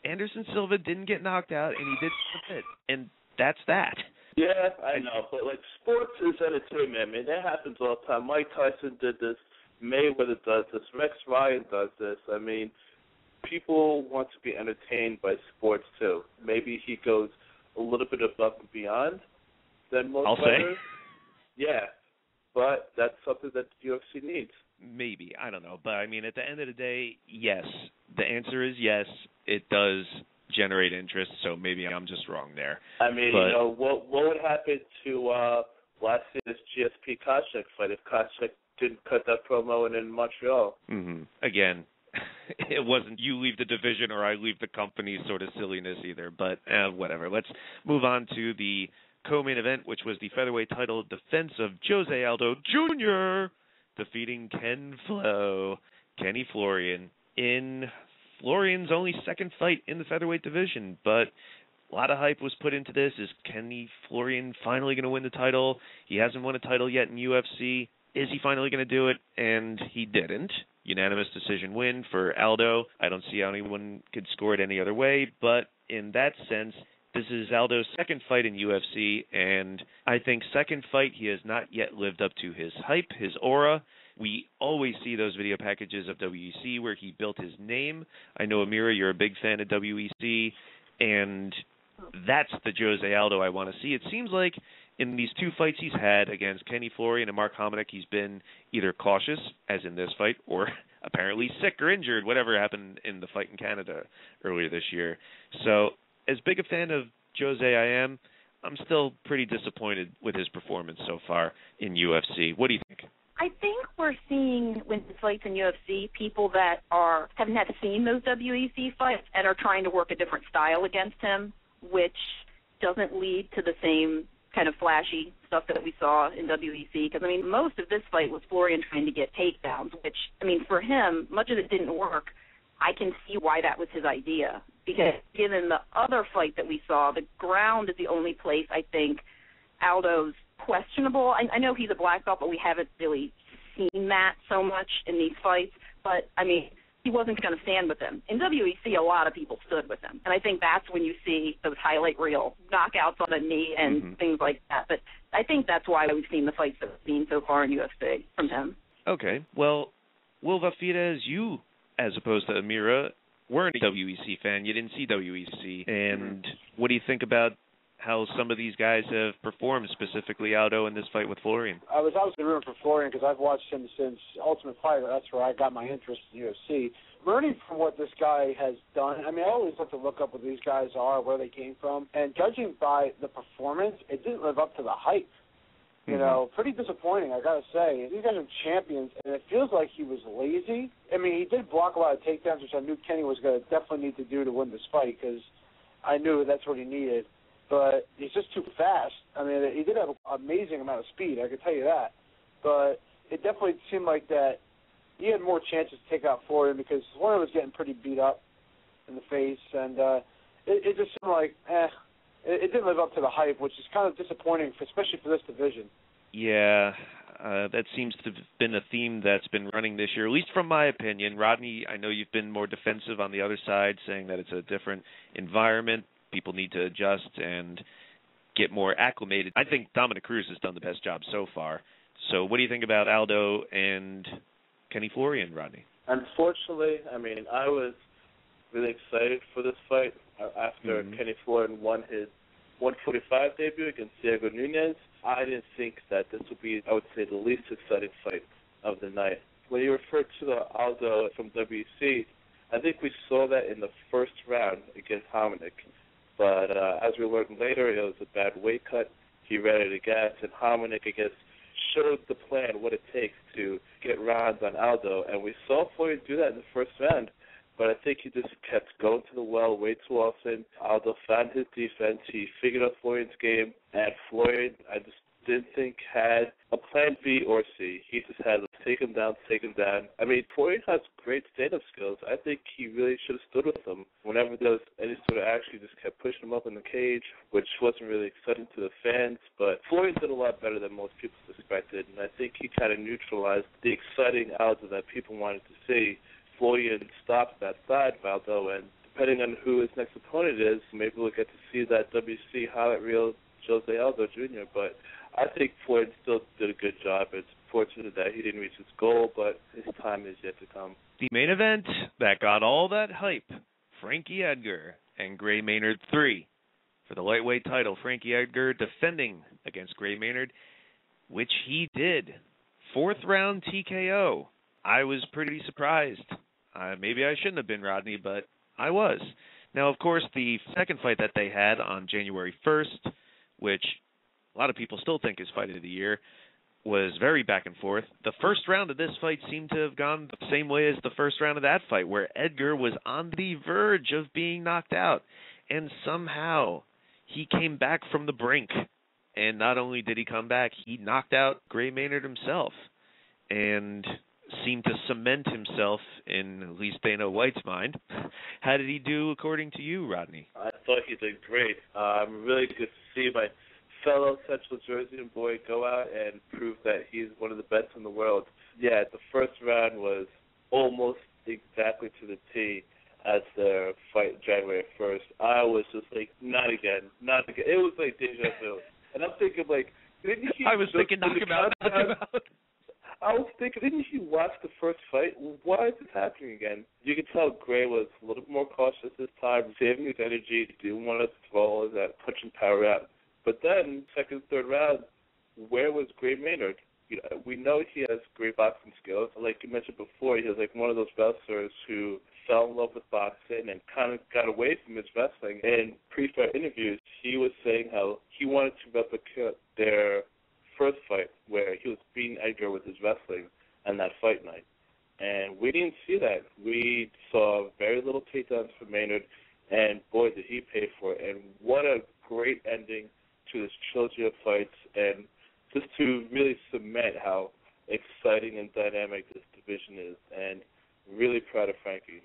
Anderson Silva didn't get knocked out and he did submit. And that's that. Yeah, I know. But, like, sports is entertainment, man. That happens all the time. Mike Tyson did this. Mayweather does this. Rex Ryan does this. I mean, people want to be entertained by sports, too. Maybe he goes a little bit above and beyond than most fighters. Yeah, but that's something that the UFC needs. Maybe. I don't know. But, I mean, at the end of the day, yes. The answer is yes. It does generate interest, so maybe I'm just wrong there. I mean, but, you know, what would happen to last year's GSP Koscheck fight if Koscheck didn't cut that promo in Montreal? Mm-hmm. Again, it wasn't you leave the division or I leave the company sort of silliness either, but whatever. Let's move on to the co-main event, which was the featherweight title defense of Jose Aldo Jr. defeating Kenny Florian in Florian's only second fight in the featherweight division, but a lot of hype was put into this. Is Kenny Florian finally going to win the title? He hasn't won a title yet in UFC. Is he finally going to do it? And he didn't. Unanimous decision win for Aldo. I don't see how anyone could score it any other way, but in that sense, this is Aldo's second fight in UFC, and I think second fight he has not yet lived up to his hype, his aura. We always see those video packages of WEC where he built his name. I know, Amira, you're a big fan of WEC, and that's the Jose Aldo I want to see. It seems like in these 2 fights he's had against Kenny Florian and Mark Hominick, he's been either cautious, as in this fight, or apparently sick or injured, whatever happened in the fight in Canada earlier this year. So, as big a fan of Jose I am, I'm still pretty disappointed with his performance so far in UFC. What do you think? I think we're seeing, when he fights in UFC, people that have not seen those WEC fights and are trying to work a different style against him, which doesn't lead to the same kind of flashy stuff that we saw in WEC. Because, I mean, most of this fight was Florian trying to get takedowns, which, I mean, for him, much of it didn't work. I can see why that was his idea. Because given the other fight that we saw, the ground is the only place I think Aldo's questionable. I know he's a black belt, but we haven't really seen that so much in these fights. But, I mean, he wasn't going to stand with him. In WEC, a lot of people stood with him. And I think that's when you see those highlight reel knockouts on the knee and things like that. But I think that's why we've seen the fights that we've seen so far in UFC from him. Okay. Well, Will Vafidez, you, as opposed to Amira, weren't a WEC fan. You didn't see WEC. And what do you think about how some of these guys have performed, specifically Aldo in this fight with Florian? I was obviously rooting for Florian because I've watched him since Ultimate Fighter. That's where I got my interest in UFC. Learning from what this guy has done, I mean, I always like to look up what these guys are, where they came from, and judging by the performance, it didn't live up to the hype. You know, pretty disappointing, I got to say. These guys are champions, and it feels like he was lazy. I mean, he did block a lot of takedowns, which I knew Kenny was going to definitely need to do to win this fight because I knew that's what he needed. But he's just too fast. I mean, he did have an amazing amount of speed, I can tell you that. But it definitely seemed like that he had more chances to take out Florian because Florian was getting pretty beat up in the face. And it just seemed like, it didn't live up to the hype, which is kind of disappointing, especially for this division. Yeah, that seems to have been a theme that's been running this year, at least from my opinion. Rodney, I know you've been more defensive on the other side, saying that it's a different environment. People need to adjust and get more acclimated. I think Dominic Cruz has done the best job so far. So what do you think about Aldo and Kenny Florian, Rodney? Unfortunately, I mean, I was really excited for this fight after Kenny Florian won his 145 debut against Diego Nunes. I didn't think that this would be, I would say, the least exciting fight of the night. When you referred to the Aldo from WEC, I think we saw that in the first round against Hominick. But as we learned later, it was a bad weight cut. He ran out of gas, and Hominick, I guess, showed the plan, what it takes to get rounds on Aldo. And we saw Florian do that in the first round. But I think he just kept going to the well way too often. Aldo found his defense. He figured out Florian's game. And Florian, I just didn't think had a plan B or C. He just had to take him down. I mean, Florian has great stand-up skills. I think he really should have stood with him. Whenever there was any sort of action, he just kept pushing him up in the cage, which wasn't really exciting to the fans. But Florian did a lot better than most people suspected. And I think he kind of neutralized the exciting Aldo that people wanted to see. Florian stopped that side of Aldo, and depending on who his next opponent is, maybe we'll get to see that WC highlight reel Jose Aldo Jr., but I think Florian still did a good job. It's fortunate that he didn't reach his goal, but his time is yet to come. The main event that got all that hype, Frankie Edgar and Gray Maynard 3. For the lightweight title, Frankie Edgar defending against Gray Maynard, which he did. 4th round TKO. I was pretty surprised. Maybe I shouldn't have been, Rodney, but I was. Now, of course, the second fight that they had on January 1st, which a lot of people still think is fight of the year, was very back and forth. The first round of this fight seemed to have gone the same way as the first round of that fight, where Edgar was on the verge of being knocked out, and somehow he came back from the brink. And not only did he come back, he knocked out Gray Maynard himself, and seemed to cement himself in at least Dana White's mind. How did he do according to you, Rodney? I thought he did great. Really good to see my fellow Central Jerseyan boy go out and prove that he's one of the best in the world. Yeah, the first round was almost exactly to the T as their fight January 1st. I was just like, not again. It was like deja vu. And I'm thinking, like, didn't he... I was thinking knockabout. I was thinking, didn't you watch the first fight? Why is this happening again? You could tell Gray was a little bit more cautious this time, saving his energy, didn't want to throw that punching power out. But then, second, third round, where was Gray Maynard? You know, we know he has great boxing skills. Like you mentioned before, he was like one of those wrestlers who fell in love with boxing and kind of got away from his wrestling. In pre-fight interviews, he was saying how he wanted to replicate their first fight where he was beating Edgar with his wrestling on that fight night. And we didn't see that. We saw very little takedowns from Maynard, and boy, did he pay for it. And what a great ending to this trilogy of fights, and just to really cement how exciting and dynamic this division is, and really proud of Frankie.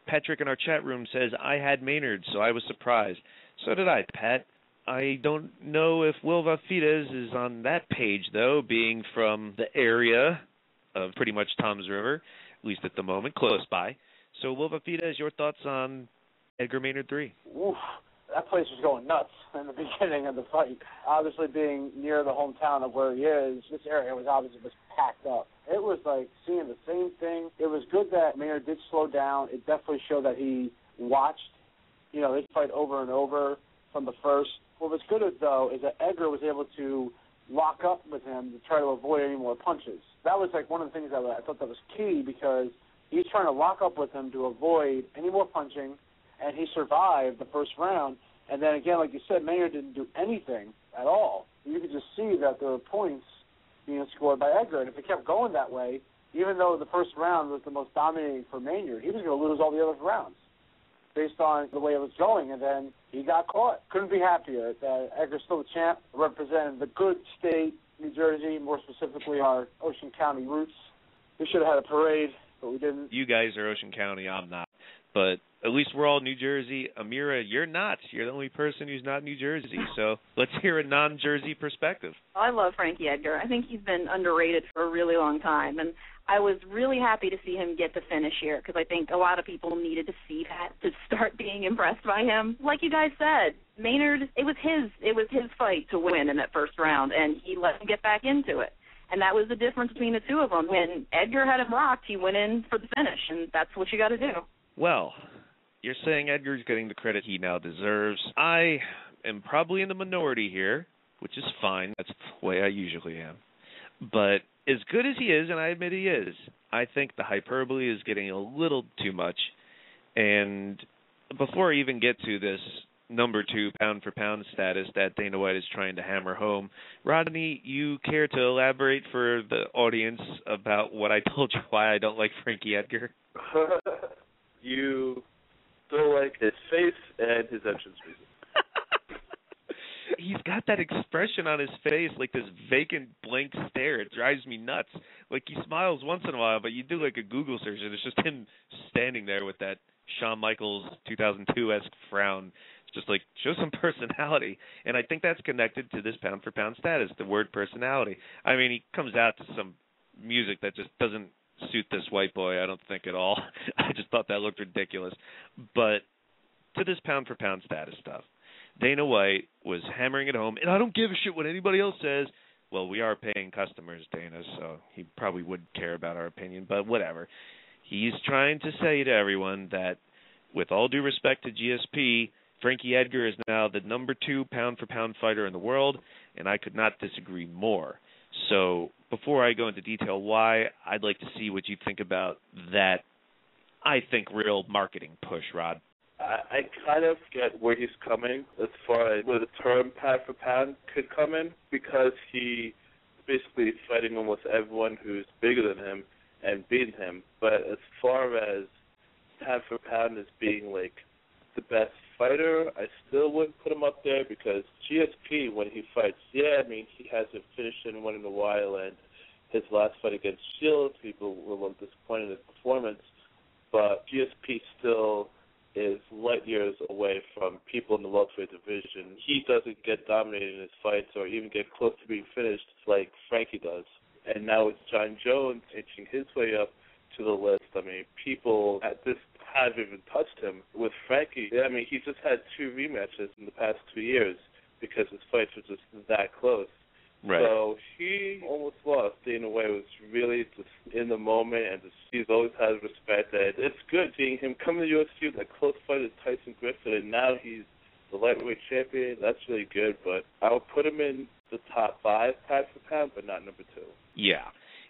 Patrick in our chat room says, I had Maynard, so I was surprised. So did I, Pat. I don't know if Will Vafides is on that page, though, being from the area of pretty much Toms River, at least at the moment, close by. So, Will Vafides, your thoughts on Edgar Maynard 3? Oof, that place was going nuts in the beginning of the fight. Obviously, being near the hometown of where he is, this area was obviously just packed up. It was like seeing the same thing. It was good that Maynard did slow down. It definitely showed that he watched, this fight over and over from the first. What was good, though, is that Edgar was able to lock up with him to try to avoid any more punches. That was like one of the things that I thought that was key, because he's trying to lock up with him to avoid any more punching, and he survived the first round. And then again, like you said, Maynard didn't do anything at all. You could just see that there were points being scored by Edgar, and if it kept going that way, even though the first round was the most dominating for Maynard, he was going to lose all the other rounds based on the way it was going, and then he got caught. Couldn't be happier that Edgar's still the champ, representing the good state, New Jersey, more specifically our Ocean County roots. We should have had a parade, but we didn't. You guys are Ocean County, I'm not. But At least we're all New Jersey. Amira, you're not. You're the only person who's not New Jersey. So let's hear a non-Jersey perspective. I love Frankie Edgar. I think he's been underrated for a really long time, and I was really happy to see him get the finish here because I think a lot of people needed to see that to start being impressed by him. Like you guys said, Maynard, it was his fight to win in that first round, and he let him get back into it. And that was the difference between the two of them. When Edgar had him rocked, he went in for the finish, and that's what you got to do. Well, you're saying Edgar's getting the credit he now deserves. I am probably in the minority here, which is fine. That's the way I usually am. But as good as he is, and I admit he is, I think the hyperbole is getting a little too much. And before I even get to this number 2 pound-for-pound status that Dana White is trying to hammer home, Rodney, you care to elaborate for the audience about what I told you why I don't like Frankie Edgar? You don't like his face and his entrance music. He's got that expression on his face, like this vacant, blank stare. It drives me nuts. Like, he smiles once in a while, but you do like a Google search, and it's just him standing there with that Shawn Michaels 2002-esque frown. It's just like, show some personality. And I think that's connected to this pound-for-pound status, the word personality. I mean, he comes out to some music that just doesn't suit this white boy, I don't think, at all. I just thought that looked ridiculous. But to this pound-for-pound status stuff, Dana White was hammering it home, and I don't give a shit what anybody else says. Well, we are paying customers, Dana, so he probably would care about our opinion, but whatever. He's trying to say to everyone that, with all due respect to GSP, Frankie Edgar is now the number 2 pound-for-pound fighter in the world, and I could not disagree more. So before I go into detail why, I'd like to see what you think about that, I think, real marketing push, Rod. I kind of get where he's coming as far as where the term pound for pound could come in, because he's basically fighting almost everyone who's bigger than him and beating him. But as far as pound for pound as being like the best fighter, I still wouldn't put him up there, because GSP, when he fights, I mean, he hasn't finished anyone in a while, and his last fight against Shields, people were a little disappointed in his performance, but GSP still is light years away from people in the welterweight division. He doesn't get dominated in his fights or even get close to being finished like Frankie does. And now it's John Jones inching his way up to the list. I mean, people at this haven't even touched him. With Frankie, I mean, he just had 2 rematches in the past 2 years because his fights were just that close. Right. So he almost lost. Dana White was really just in the moment, and he's always had respect. And it's good seeing him come to the UFC with that close fight with Tyson Griffin, and now he's the lightweight champion. That's really good, but I would put him in the top 5 pound for pound, but not number 2. Yeah,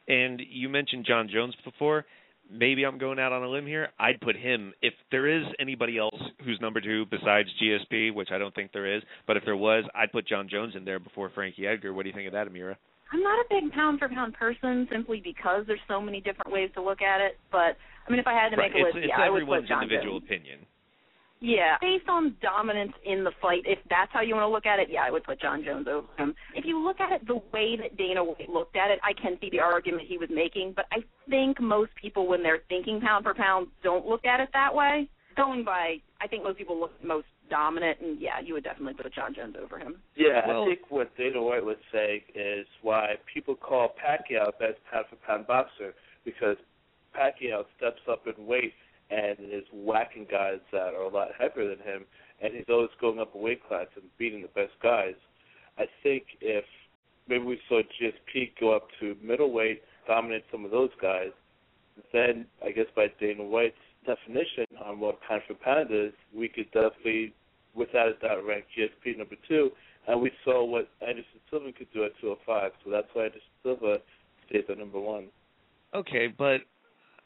and you mentioned John Jones before. Maybe I'm going out on a limb here. I'd put him, if there is anybody else who's number 2 besides GSP, which I don't think there is, but if there was, I'd put John Jones in there before Frankie Edgar. What do you think of that, Amira? I'm not a big pound-for-pound person simply because there's so many different ways to look at it, but, I mean, if I had to make a list, I would put John Jones. It's everyone's individual opinion. Yeah, based on dominance in the fight, if that's how you want to look at it, I would put John Jones over him. If you look at it the way that Dana White looked at it, I can see the argument he was making, but I think most people, when they're thinking pound for pound, don't look at it that way. Going by, I think most people look most dominant, and you would definitely put John Jones over him. Yeah, well, I think what Dana White was saying is why people call Pacquiao the best pound for pound boxer, because Pacquiao steps up in weight and is whacking guys that are a lot heavier than him, and he's always going up a weight class and beating the best guys. I think if maybe we saw GSP go up to middleweight, dominate some of those guys, then I guess by Dana White's definition on what pound for pound is, we could definitely, without a doubt, rank GSP number 2, and we saw what Anderson Silva could do at 205, so that's why Anderson Silva stays at number 1. Okay, but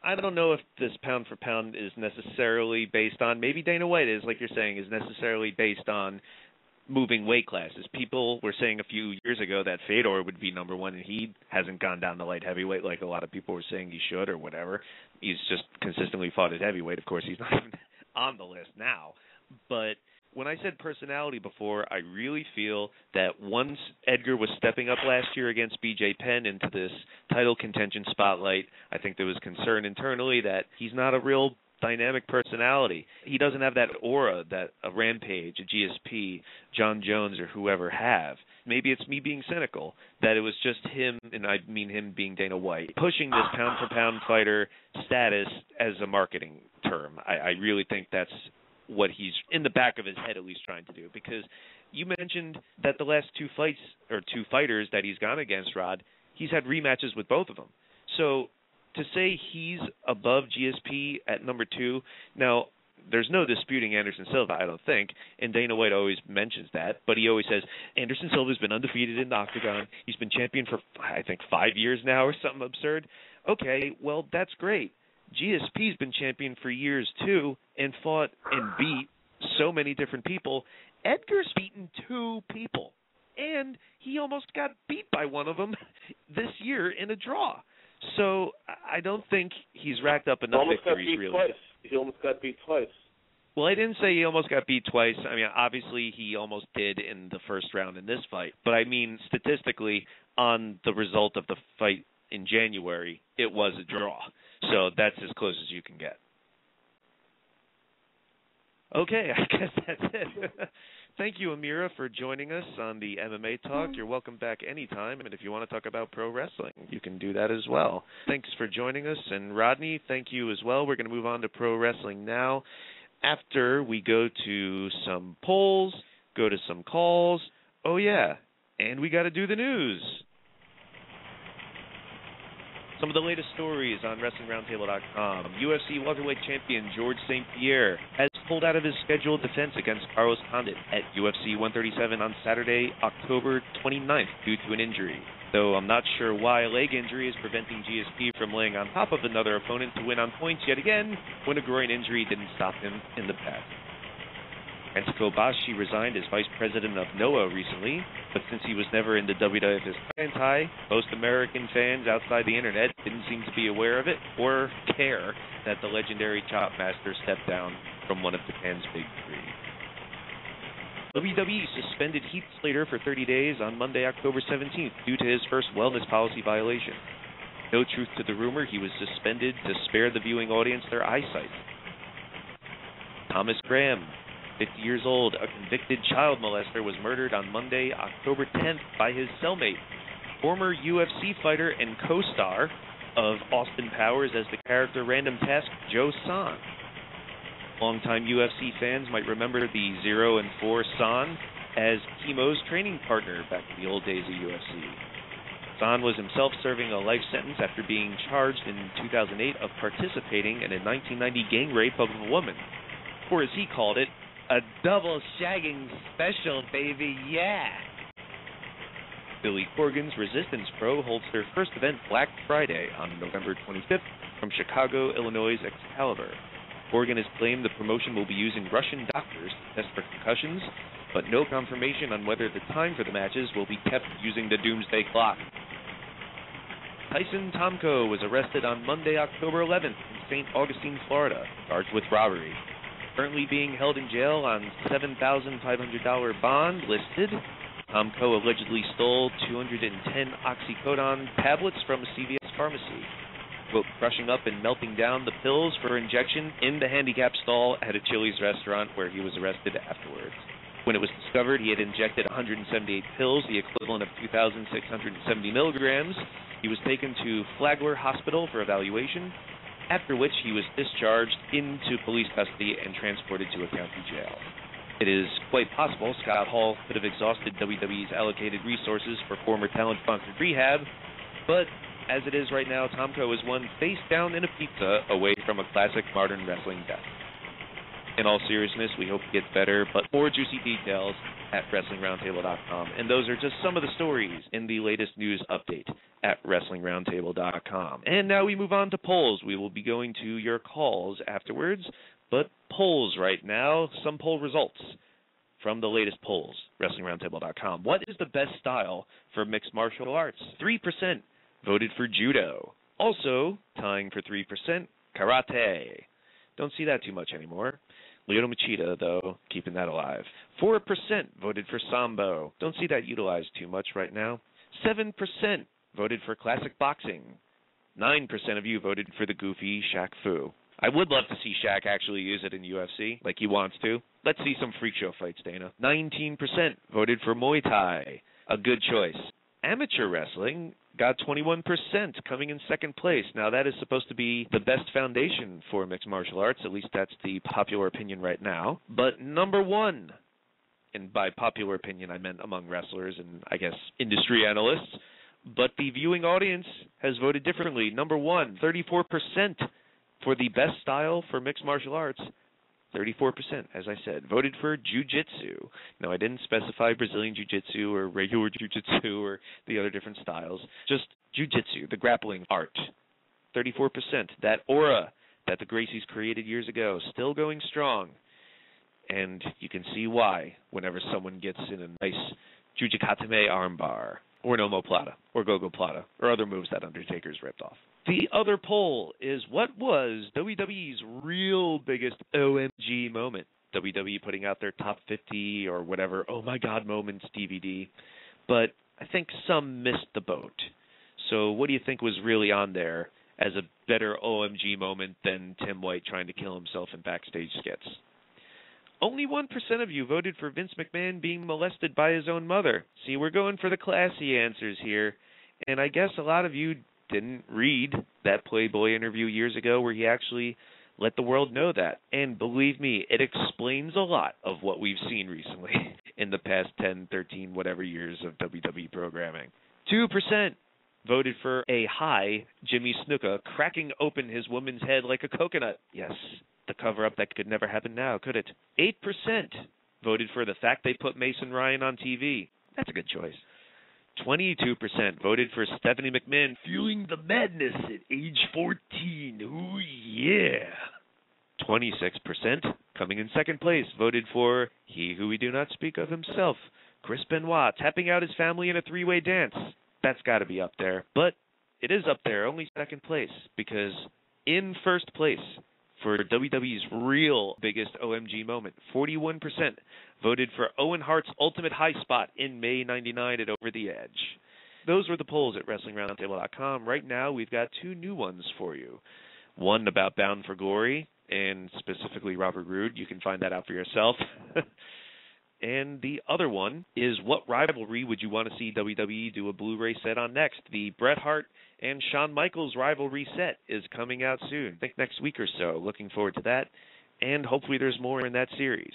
I don't know if this pound for pound is necessarily based on, maybe Dana White is, like you're saying, is necessarily based on moving weight classes. People were saying a few years ago that Fedor would be number 1, and he hasn't gone down to light heavyweight like a lot of people were saying he should or whatever. He's just consistently fought at heavyweight. Of course, he's not even on the list now. But when I said personality before, I really feel that once Edgar was stepping up last year against BJ Penn into this title contention spotlight, I think there was concern internally that he's not a real dynamic personality. He doesn't have that aura that a Rampage, a GSP, John Jones, or whoever have. Maybe it's me being cynical, that it was just him, and I mean him being Dana White, pushing this pound-for-pound fighter status as a marketing term. I really think that's what he's, in the back of his head at least, trying to do. Because you mentioned that the last two fights, or two fighters that he's gone against, Rod, he's had rematches with both of them. So to say he's above GSP at number 2, now, there's no disputing Anderson Silva, I don't think, and Dana White always mentions that, but he always says, Anderson Silva's been undefeated in the Octagon. He's been champion for, I think, 5 years now or something absurd. Okay, well, that's great. GSP's been champion for years, too, and fought and beat so many different people. Edgar's beaten 2 people, and he almost got beat by one of them this year in a draw. So I don't think he's racked up enough victories, really. He almost got beat twice. Well, I didn't say he almost got beat twice. I mean, obviously he almost did in the first round in this fight. But I mean, statistically, on the result of the fight in January, it was a draw. So that's as close as you can get. Okay, I guess that's it. Thank you, Amira, for joining us on the MMA Talk. You're welcome back anytime, and if you want to talk about pro wrestling, you can do that as well. Thanks for joining us, and Rodney, thank you as well. We're going to move on to pro wrestling now after we go to some polls, go to some calls. Oh, yeah, and we got to do the news. Some of the latest stories on WrestlingRoundtable.com. UFC welterweight champion George St. Pierre has pulled out of his scheduled defense against Carlos Condit at UFC 137 on Saturday, October 29th, due to an injury. Though I'm not sure why a leg injury is preventing GSP from laying on top of another opponent to win on points yet again, when a groin injury didn't stop him in the past. Francisco Bashi resigned as vice president of NOAH recently, but since he was never in the WWF's tie, most American fans outside the internet didn't seem to be aware of it or care that the legendary chop master stepped down from one of Japan's big 3. WWE suspended Heath Slater for 30 days on Monday, October 17th, due to his first wellness policy violation. No truth to the rumor, he was suspended to spare the viewing audience their eyesight. Thomas Graham, 50 years old, a convicted child molester, was murdered on Monday, October 10th by his cellmate, former UFC fighter and co-star of Austin Powers as the character Random Task, Joe San. Longtime UFC fans might remember the 0 and 4 San as Kimo's training partner back in the old days of UFC. San was himself serving a life sentence after being charged in 2008 of participating in a 1990 gang rape of a woman, or as he called it, a double shagging special, baby, yeah! Billy Corgan's Resistance Pro holds their first event Black Friday on November 25th from Chicago, Illinois' Excalibur. Corgan has claimed the promotion will be using Russian doctors to test for concussions, but no confirmation on whether the time for the matches will be kept using the doomsday clock. Tyson Tomko was arrested on Monday, October 11th in St. Augustine, Florida, charged with robbery. Currently being held in jail on $7,500 bond listed, Tomko allegedly stole 210 oxycodone tablets from a CVS pharmacy, quote, crushing up and melting down the pills for injection in the handicap stall at a Chili's restaurant where he was arrested afterwards. When it was discovered he had injected 178 pills, the equivalent of 2,670 milligrams, he was taken to Flagler Hospital for evaluation, after which he was discharged into police custody and transported to a county jail. It is quite possible Scott Hall could have exhausted WWE's allocated resources for former talent-sponsored rehab, but as it is right now, Tomko is one face down in a pizza away from a classic modern wrestling death. In all seriousness, we hope he gets better, but more juicy details at WrestlingRoundtable.com. And those are just some of the stories in the latest news update at WrestlingRoundtable.com. And now we move on to polls. We will be going to your calls afterwards, but polls right now, some poll results from the latest polls, WrestlingRoundtable.com. What is the best style for mixed martial arts? 3% voted for judo. Also, tying for 3%, karate. Don't see that too much anymore. Lyoto Machida, though, keeping that alive. 4% voted for sambo. Don't see that utilized too much right now. 7% voted for classic boxing. 9% of you voted for the goofy Shaq Fu. I would love to see Shaq actually use it in UFC, like he wants to. Let's see some freak show fights, Dana. 19% voted for Muay Thai. A good choice. Amateur wrestling got 21%, coming in second place. Now, that is supposed to be the best foundation for mixed martial arts. At least that's the popular opinion right now. But number one, and by popular opinion I meant among wrestlers and, I guess, industry analysts, but the viewing audience has voted differently. Number one, 34% for the best style for mixed martial arts. 34%, as I said, voted for jiu-jitsu. Now, I didn't specify Brazilian jiu-jitsu or regular jiu-jitsu or the other different styles. Just jiu-jitsu, the grappling art. 34%. That aura that the Gracies created years ago, still going strong. And you can see why whenever someone gets in a nice Jujikatame armbar, or an omoplata, or gogo plata, or other moves that Undertaker's ripped off. The other poll is, what was WWE's real biggest OMG moment? WWE putting out their top 50 or whatever oh my god moments DVD, but I think some missed the boat. So what do you think was really on there as a better OMG moment than Tim White trying to kill himself in backstage skits? Only 1% of you voted for Vince McMahon being molested by his own mother. See, we're going for the classy answers here, and I guess a lot of you didn't read that Playboy interview years ago where he actually let the world know that. And believe me, it explains a lot of what we've seen recently in the past 10, 13, whatever years of WWE programming. 2% voted for a high Jimmy Snuka cracking open his woman's head like a coconut. Yes, the cover-up that could never happen now, could it? 8% voted for the fact they put Mason Ryan on TV. That's a good choice. 22% voted for Stephanie McMahon feeling the madness at age 14. Ooh, yeah. 26%, coming in second place, voted for he who we do not speak of himself, Chris Benoit, tapping out his family in a three-way dance. That's got to be up there. But it is up there, only second place, because in first place for WWE's real biggest OMG moment, 41% voted for Owen Hart's ultimate high spot in May 99 at Over the Edge. Those were the polls at WrestlingRoundtable.com. Right now, we've got two new ones for you. One about Bound for Glory, and specifically Robert Roode. You can find that out for yourself. And the other one is, what rivalry would you want to see WWE do a Blu-ray set on next? The Bret Hart and Shawn Michaels rivalry set is coming out soon. I think next week or so. Looking forward to that. And hopefully there's more in that series.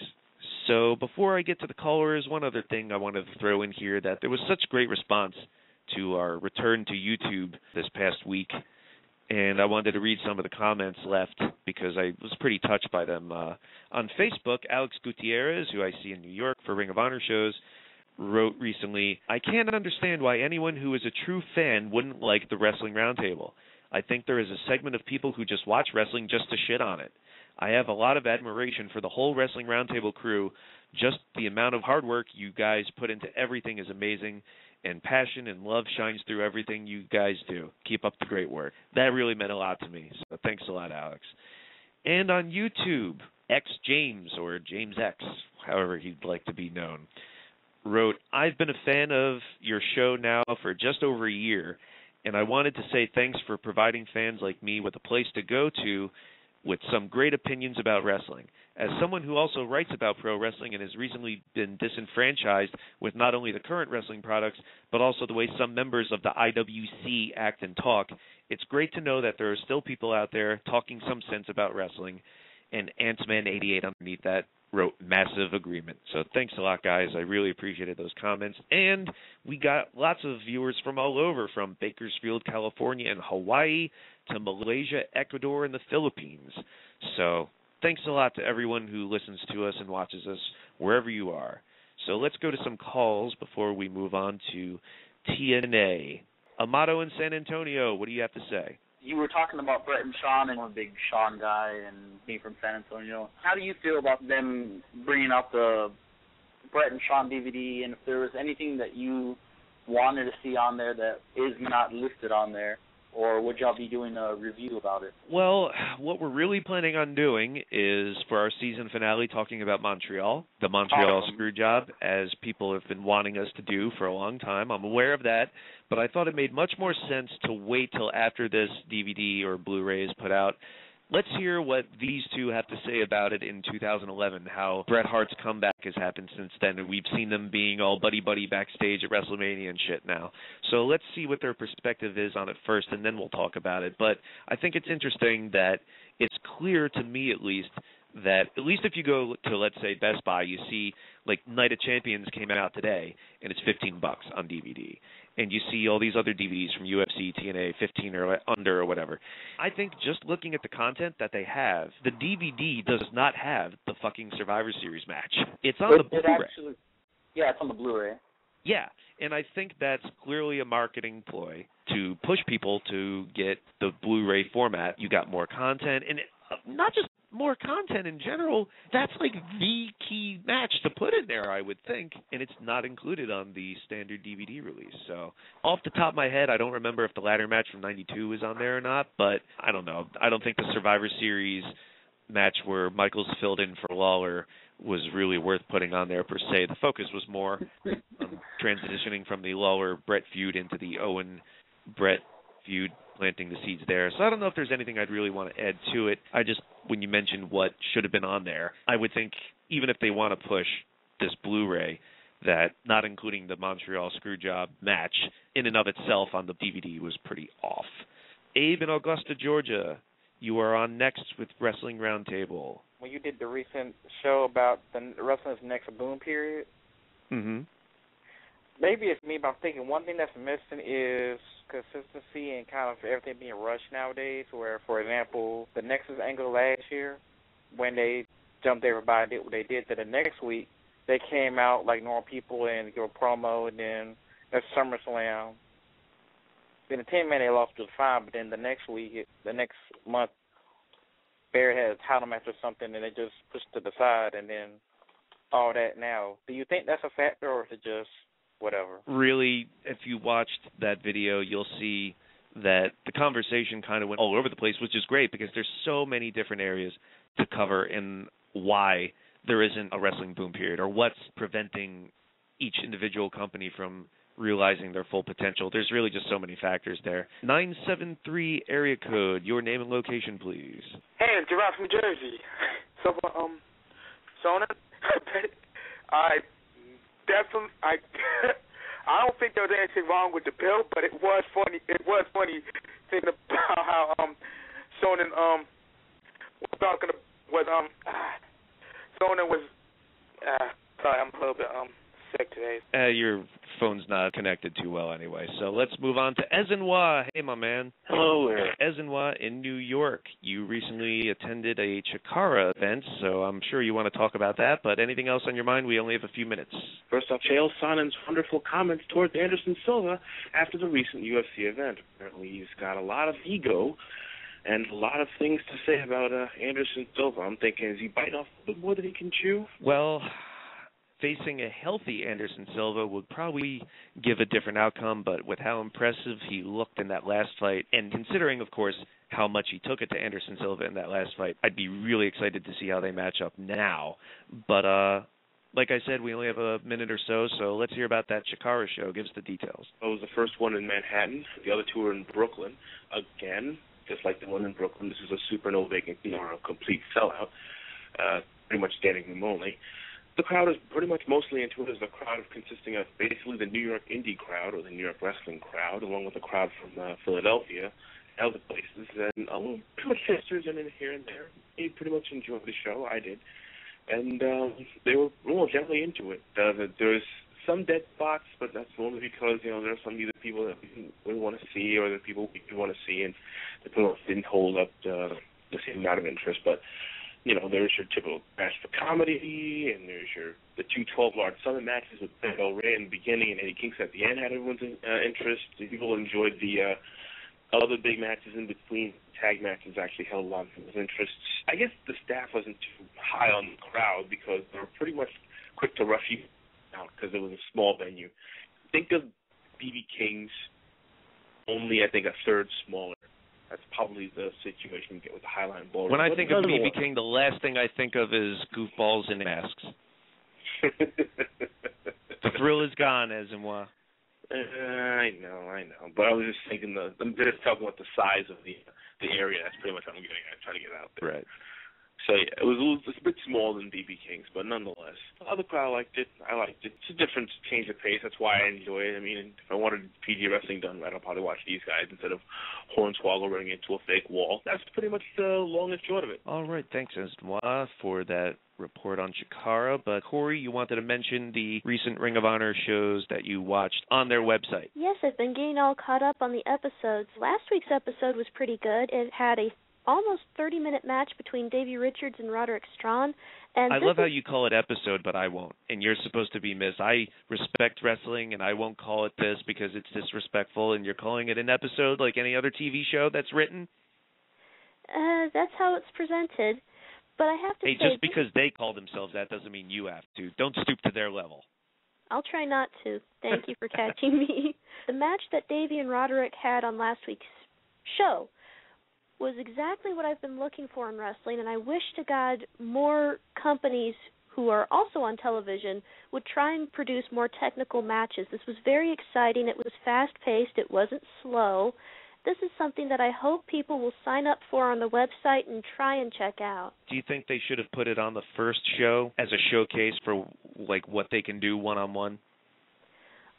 So before I get to the callers, one other thing I wanted to throw in here, that there was such great response to our return to YouTube this past week. And I wanted to read some of the comments left because I was pretty touched by them. On Facebook, Alex Gutierrez, who I see in New York for Ring of Honor shows, wrote recently, I can't understand why anyone who is a true fan wouldn't like the Wrestling Roundtable. I think there is a segment of people who just watch wrestling just to shit on it. I have a lot of admiration for the whole Wrestling Roundtable crew. Just the amount of hard work you guys put into everything is amazing, and passion and love shines through everything you guys do. Keep up the great work. That really meant a lot to me, so thanks a lot, Alex. And on YouTube, X James, or James X, however he'd like to be known, wrote, I've been a fan of your show now for just over a year, and I wanted to say thanks for providing fans like me with a place to go to with some great opinions about wrestling. As someone who also writes about pro wrestling and has recently been disenfranchised with not only the current wrestling products, but also the way some members of the IWC act and talk, it's great to know that there are still people out there talking some sense about wrestling. And Ant-Man88 underneath that wrote massive agreement. So thanks a lot, guys. I really appreciated those comments. And we got lots of viewers from all over, from Bakersfield, California, and Hawaii to Malaysia, Ecuador, and the Philippines. So thanks a lot to everyone who listens to us and watches us wherever you are. So let's go to some calls before we move on to TNA. Amato in San Antonio, what do you have to say? You were talking about Bret and Shawn, and I'm a big Shawn guy and being from San Antonio. How do you feel about them bringing out the Bret and Shawn DVD, and if there was anything that you wanted to see on there that is not listed on there, or would y'all be doing a review about it? Well, what we're really planning on doing is, for our season finale, talking about Montreal, the Montreal Screwjob, as people have been wanting us to do for a long time. I'm aware of that, but I thought it made much more sense to wait till after this DVD or Blu-ray is put out. let's hear what these two have to say about it in 2011, how Bret Hart's comeback has happened since then, and we've seen them being all buddy-buddy backstage at WrestleMania and shit now. So let's see what their perspective is on it first, and then we'll talk about it. But I think it's interesting that it's clear to me, at least if you go to, let's say, Best Buy, you see, like, Night of Champions came out today, and it's $15 on DVD. And you see all these other DVDs from UFC, TNA, 15 or under or whatever. I think just looking at the content that they have, the DVD does not have the fucking Survivor Series match. It's on the Blu-ray. Yeah, it's on the Blu-ray. Yeah, and I think that's clearly a marketing ploy to push people to get the Blu-ray format. You got more content, and not just more content in general, that's like the key match to put in there, I would think, and it's not included on the standard DVD release. So off the top of my head, I don't remember if the ladder match from 92 was on there or not, but I don't know. I don't think the Survivor Series match where Michaels filled in for Lawler was really worth putting on there per se. The focus was more on transitioning from the Lawler-Brett feud into the Owen-Brett feud, planting the seeds there. So I don't know if there's anything I'd really want to add to it. When you mentioned what should have been on there, I would think even if they want to push this Blu-ray, that not including the Montreal Screwjob match in and of itself on the DVD was pretty off. Abe in Augusta, Georgia, you are on next with Wrestling Roundtable. When you did the recent show about the wrestling's next boom period, maybe it's me, but I'm thinking one thing that's missing is consistency and kind of everything being rushed nowadays, where, for example, the Nexus angle last year, when they jumped everybody, did what they did, then the next week, they came out like normal people and give a promo, and then at SummerSlam, then the 10-man they lost to the 5, but then the next week, the next month, Barry had a title match or something, and they just pushed to the side, and then all that now. Do you think that's a factor, or is it just whatever? Really, if you watched that video, you'll see that the conversation kind of went all over the place, which is great because there's so many different areas to cover and why there isn't a wrestling boom period or what's preventing each individual company from realizing their full potential. There's really just so many factors there. 973 area code, your name and location, please. Hey, it's Gerard from Jersey. So, Sona, I don't think there was anything wrong with the bill, but it was funny. It was funny thinking about how Sonnen was talking with Sonnen was sorry, I'm a little bit sick today. Your phone's not connected too well anyway, so let's move on to Ezenwa. Hey, my man. Hello. Ezenwa in New York. You recently attended a Chikara event, so I'm sure you want to talk about that, but anything else on your mind? We only have a few minutes. First off, Chael Sonnen's wonderful comments towards Anderson Silva after the recent UFC event. Apparently he's got a lot of ego and a lot of things to say about Anderson Silva. I'm thinking, is he biting off a bit more than he can chew? Well, facing a healthy Anderson Silva would probably give a different outcome, but with how impressive he looked in that last fight, and considering, of course, how much he took it to Anderson Silva in that last fight, I'd be really excited to see how they match up now. But like I said, we only have a minute or so, so let's hear about that Chikara show. Give us the details. It was the first one in Manhattan. The other two were in Brooklyn. Again, just like the one in Brooklyn, this is a supernova vacancy or a complete sellout, pretty much standing room only. The crowd is pretty much mostly into it as a crowd consisting of basically the New York indie crowd or the New York wrestling crowd, along with a crowd from Philadelphia and other places, and pretty much sisters in here and there. They pretty much enjoyed the show. I did. And they were generally into it. There's some dead spots, but that's only because, there are some either people that we want to see or the people we want to see, and the people didn't hold up the same amount of interest. But there's your typical match for comedy, and there's the two 12-Lard Summit matches with Ben Del Rey in the beginning and Eddie Kingston at the end had everyone's interest. People enjoyed the other big matches in between. Tag matches actually held a lot of people's interest. I guess the staff wasn't too high on the crowd because they were pretty much quick to rush you out because it was a small venue. Think of BB King's only, I think, a third smaller. That's probably the situation you get with the Highline Ballroom. When I think of BB King, the last thing I think of is goofballs in masks. The thrill is gone, Ezenwa. I know. But I was just thinking I'm just talking about the size of the area. That's pretty much what I'm getting at, trying to get out there. Right. So yeah, it was a bit smaller than BB King's, but nonetheless, the crowd liked it. I liked it. It's a different change of pace. That's why I enjoy it. I mean, if I wanted PG wrestling done right, I'll probably watch these guys instead of Hornswoggle running into a fake wall. That's pretty much the long and short of it. All right, thanks, Esnois, for that report on Chikara. But Corey, you wanted to mention the recent Ring of Honor shows that you watched on their website. Yes, I've been getting all caught up on the episodes. Last week's episode was pretty good. It had a almost 30-minute match between Davey Richards and Roderick Strachan. And I love how you call it episode, but I won't. And you're supposed to be Miss. I respect wrestling, and I won't call it this because it's disrespectful, and you're calling it an episode like any other TV show that's written? That's how it's presented. But I have to say... Hey, just because they call themselves that doesn't mean you have to. Don't stoop to their level. I'll try not to. Thank you for catching me. The match that Davey and Roderick had on last week's show was exactly what I've been looking for in wrestling, and I wish to God more companies who are also on television would try and produce more technical matches. This was very exciting. It was fast-paced. It wasn't slow. This is something that I hope people will sign up for on the website and try and check out. Do you think they should have put it on the first show as a showcase for like what they can do one-on-one?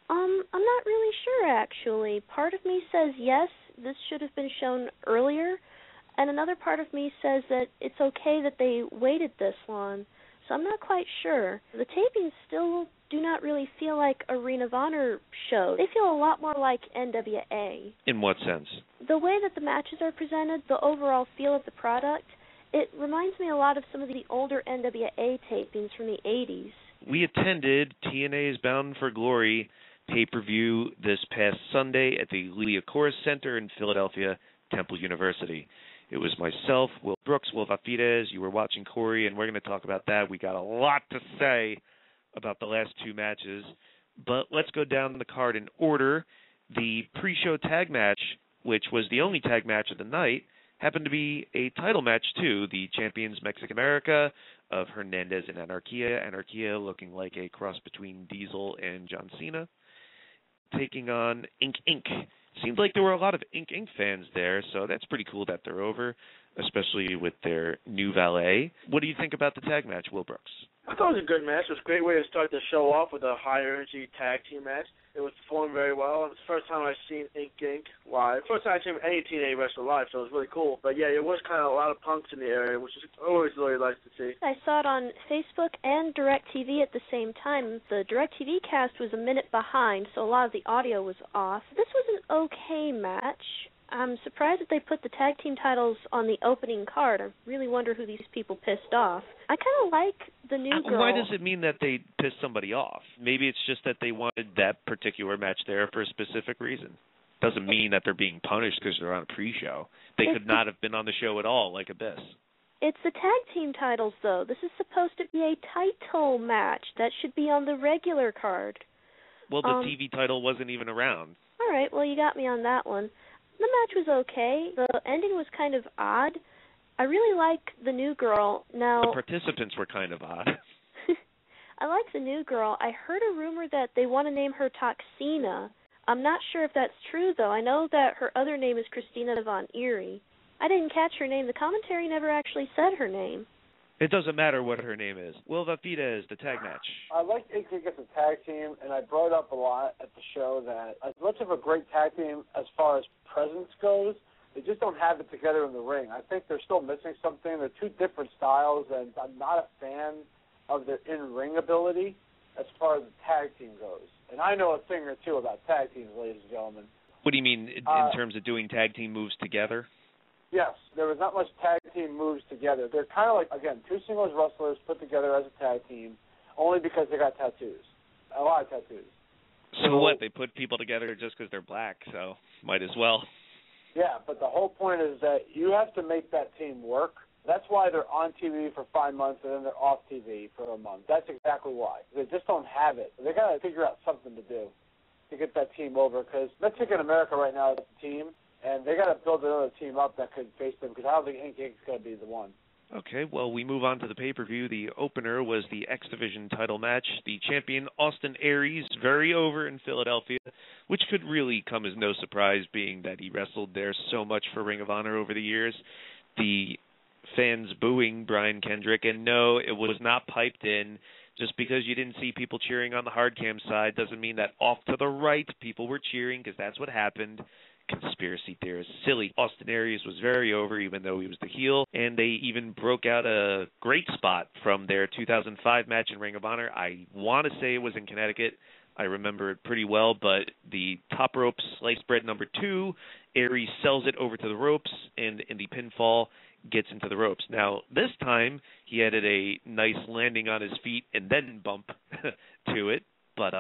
I'm not really sure, actually. Part of me says yes, this should have been shown earlier, and another part of me says that it's okay that they waited this long. So I'm not quite sure. The tapings still do not really feel like a Ring of Honor show. They feel a lot more like NWA. In what sense? The way that the matches are presented, the overall feel of the product, it reminds me a lot of some of the older NWA tapings from the 80s. We attended TNA's Bound For Glory pay-per-view this past Sunday at the Lelia Chorus Center in Philadelphia, Temple University. It was myself, Will Brooks, Will Vafides. You were watching Corey, and we're going to talk about that. We got a lot to say about the last two matches, but let's go down the card in order. The pre-show tag match, which was the only tag match of the night, happened to be a title match, too. The champions Mexican America of Hernandez and Anarquia. Anarquia looking like a cross between Diesel and John Cena, taking on Inc. Inc. Seemed like there were a lot of Inc. Inc. fans there, so that's pretty cool that they're over, especially with their new valet. What do you think about the tag match, Will Brooks? I thought it was a good match. It was a great way to start the show off with a high-energy tag team match. It was performed very well. It's the first time I've seen Inc. Inc. live. First time I've seen any TNA wrestler live, so it was really cool. But yeah, it was kind of a lot of punks in the area, which is always really nice to see. I saw it on Facebook and DirecTV at the same time. The DirecTV cast was a minute behind, so a lot of the audio was off. This was an okay match. I'm surprised that they put the tag team titles on the opening card. I really wonder who these people pissed off. I kind of like the new girl. Why does it mean that they pissed somebody off? Maybe it's just that they wanted that particular match there for a specific reason. Doesn't mean that they're being punished because they're on a pre-show. They could not have been on the show at all, like Abyss. It's the tag team titles, though. This is supposed to be a title match. That should be on the regular card. Well, the TV title wasn't even around. All right, well, you got me on that one. The match was okay. The ending was kind of odd. I really like the new girl. Now, the participants were kind of odd. I like the new girl. I heard a rumor that they want to name her Toxina. I'm not sure if that's true, though. I know that her other name is Christina Von Erie. I didn't catch her name. The commentary never actually said her name. It doesn't matter what her name is. Will Vafides, the tag match. I like Inc. Inc. as a tag team, and I brought up a lot at the show that as much of a great tag team as far as presence goes, they just don't have it together in the ring. I think they're still missing something. They're two different styles, and I'm not a fan of their in-ring ability as far as the tag team goes. And I know a thing or two about tag teams, ladies and gentlemen. What do you mean in terms of doing tag team moves together? Yes, there was not much tag team moves together. They're kind of like, again, two singles wrestlers put together as a tag team only because they got tattoos, a lot of tattoos. So what, they put people together just because they're black, so might as well. Yeah, but the whole point is that you have to make that team work. That's why they're on TV for 5 months and then they're off TV for a month. That's exactly why. They just don't have it. They got to figure out something to do to get that team over, because Mexican America right now is the team, and they got to build another team up that could face them, because I don't think Inc. Inc. is going to be the one. Okay, well, we move on to the pay-per-view. The opener was the X Division title match. The champion, Austin Aries, very over in Philadelphia, which could really come as no surprise, being that he wrestled there so much for Ring of Honor over the years. The fans booing Brian Kendrick, and no, it was not piped in. Just because you didn't see people cheering on the hard cam side doesn't mean that off to the right people were cheering, because that's what happened. Conspiracy theorists, silly. Austin Aries was very over, even though he was the heel, and they even broke out a great spot from their 2005 match in Ring of Honor. I want to say it was in Connecticut. I remember it pretty well, but the top rope sliced bread number 2, Aries sells it over to the ropes, and in the pinfall gets into the ropes. Now, this time, he added a nice landing on his feet and then bump to it, but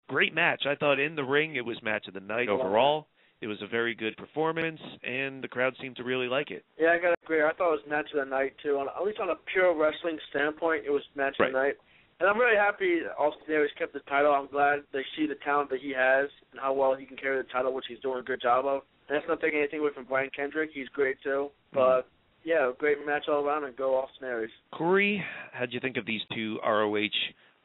great match. I thought in the ring it was match of the night overall. It was a very good performance, and the crowd seemed to really like it. Yeah, I got to agree. I thought it was match of the night, too. At least on a pure wrestling standpoint, it was match of the night. And I'm really happy that Austin Aries kept the title. I'm glad they see the talent that he has and how well he can carry the title, which he's doing a good job of. And that's not taking anything away from Brian Kendrick. He's great, too. But, yeah, great match all around, and go Austin Aries. Corey, how'd you think of these two ROH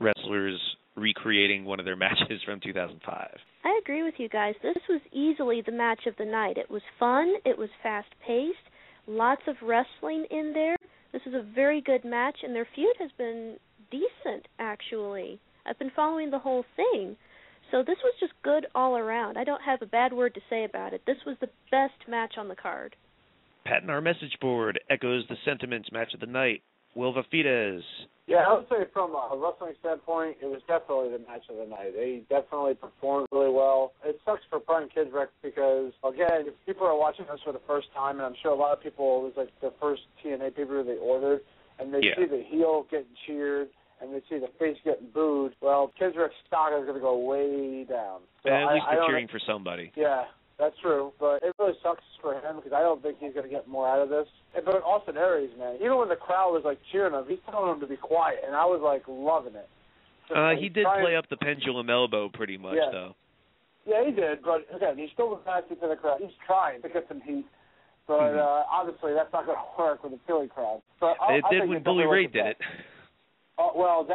wrestlers recreating one of their matches from 2005? I agree with you guys. This was easily the match of the night. It was fun. It was fast-paced. Lots of wrestling in there. This is a very good match, and their feud has been decent, actually. I've been following the whole thing. So this was just good all around. I don't have a bad word to say about it. This was the best match on the card. Pat in our message board echoes the sentiments. Match of the night. Wilva Fides. Yeah, I would say from a wrestling standpoint, it was definitely the match of the night. They definitely performed really well. It sucks for Brian Kendrick because, again, if people are watching this for the first time, and I'm sure a lot of people, it was like the first TNA pay-per-view they ordered, and they see the heel getting cheered, and they see the face getting booed, well, Kendrick's stock is going to go way down. So at least they're cheering for somebody. Yeah. That's true, but it really sucks for him because I don't think he's going to get more out of this. But Austin Aries, man, even when the crowd was, like, cheering him, he's telling him to be quiet, and I was, like, loving it. He did play up the pendulum elbow pretty much, though. Yeah, he did, but, again, he's still nasty to the crowd. He's trying to get some heat, but obviously that's not going to work with the Philly crowd. But it did when Bully Ray did it. Well,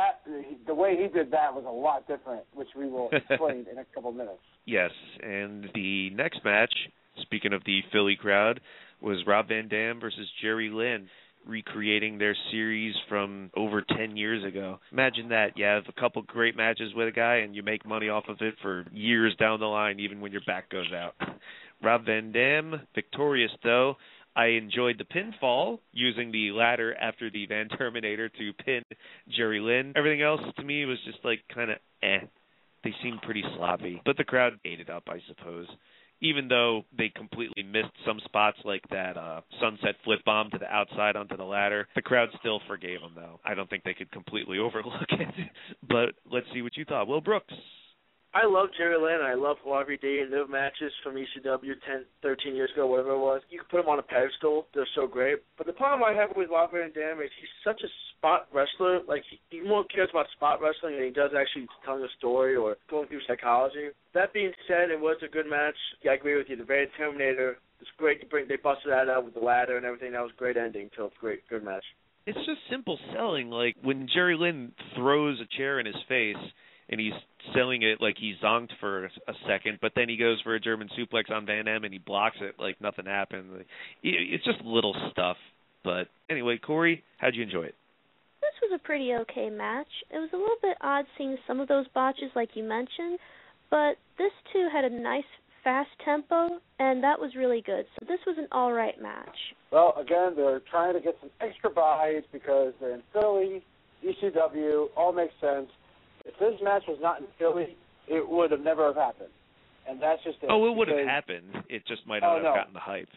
the way he did that was a lot different, which we will explain in a couple of minutes. Yes, and the next match, speaking of the Philly crowd, was Rob Van Dam versus Jerry Lynn, recreating their series from over 10 years ago. Imagine that. You have a couple great matches with a guy, and you make money off of it for years down the line, even when your back goes out. Rob Van Dam, victorious, though. I enjoyed the pinfall, using the ladder after the Van Terminator to pin Jerry Lynn. Everything else, to me, was just like kind of They seemed pretty sloppy. But the crowd ate it up, I suppose. Even though they completely missed some spots like that sunset flip bomb to the outside onto the ladder, the crowd still forgave them, though. I don't think they could completely overlook it. But let's see what you thought. Will Brooks. I love Jerry Lynn. I love RVD and their matches from ECW 10, 13 years ago, whatever it was. You can put them on a pedestal. They're so great. But the problem I have with Rob Van Dam is he's such a spot wrestler. Like, he more cares about spot wrestling than he does actually telling a story or going through psychology. That being said, it was a good match. Yeah, I agree with you. The Van Terminator, it's great to bring. They busted that out with the ladder and everything. That was a great ending to a good match. It's just simple selling. Like, when Jerry Lynn throws a chair in his face, and he's selling it like he zonked for a second, but then he goes for a German suplex on Van Dam and he blocks it like nothing happened. It's just little stuff. But anyway, Corey, how'd you enjoy it? This was a pretty okay match. It was a little bit odd seeing some of those botches like you mentioned, but this too had a nice fast tempo, and that was really good. So this was an all-right match. Well, again, they're trying to get some extra buys because they're in Philly, ECW, all makes sense. If this match was not in Philly, it would have never have happened. And that's just it. Oh, it would have happened. It just might not have gotten the hype.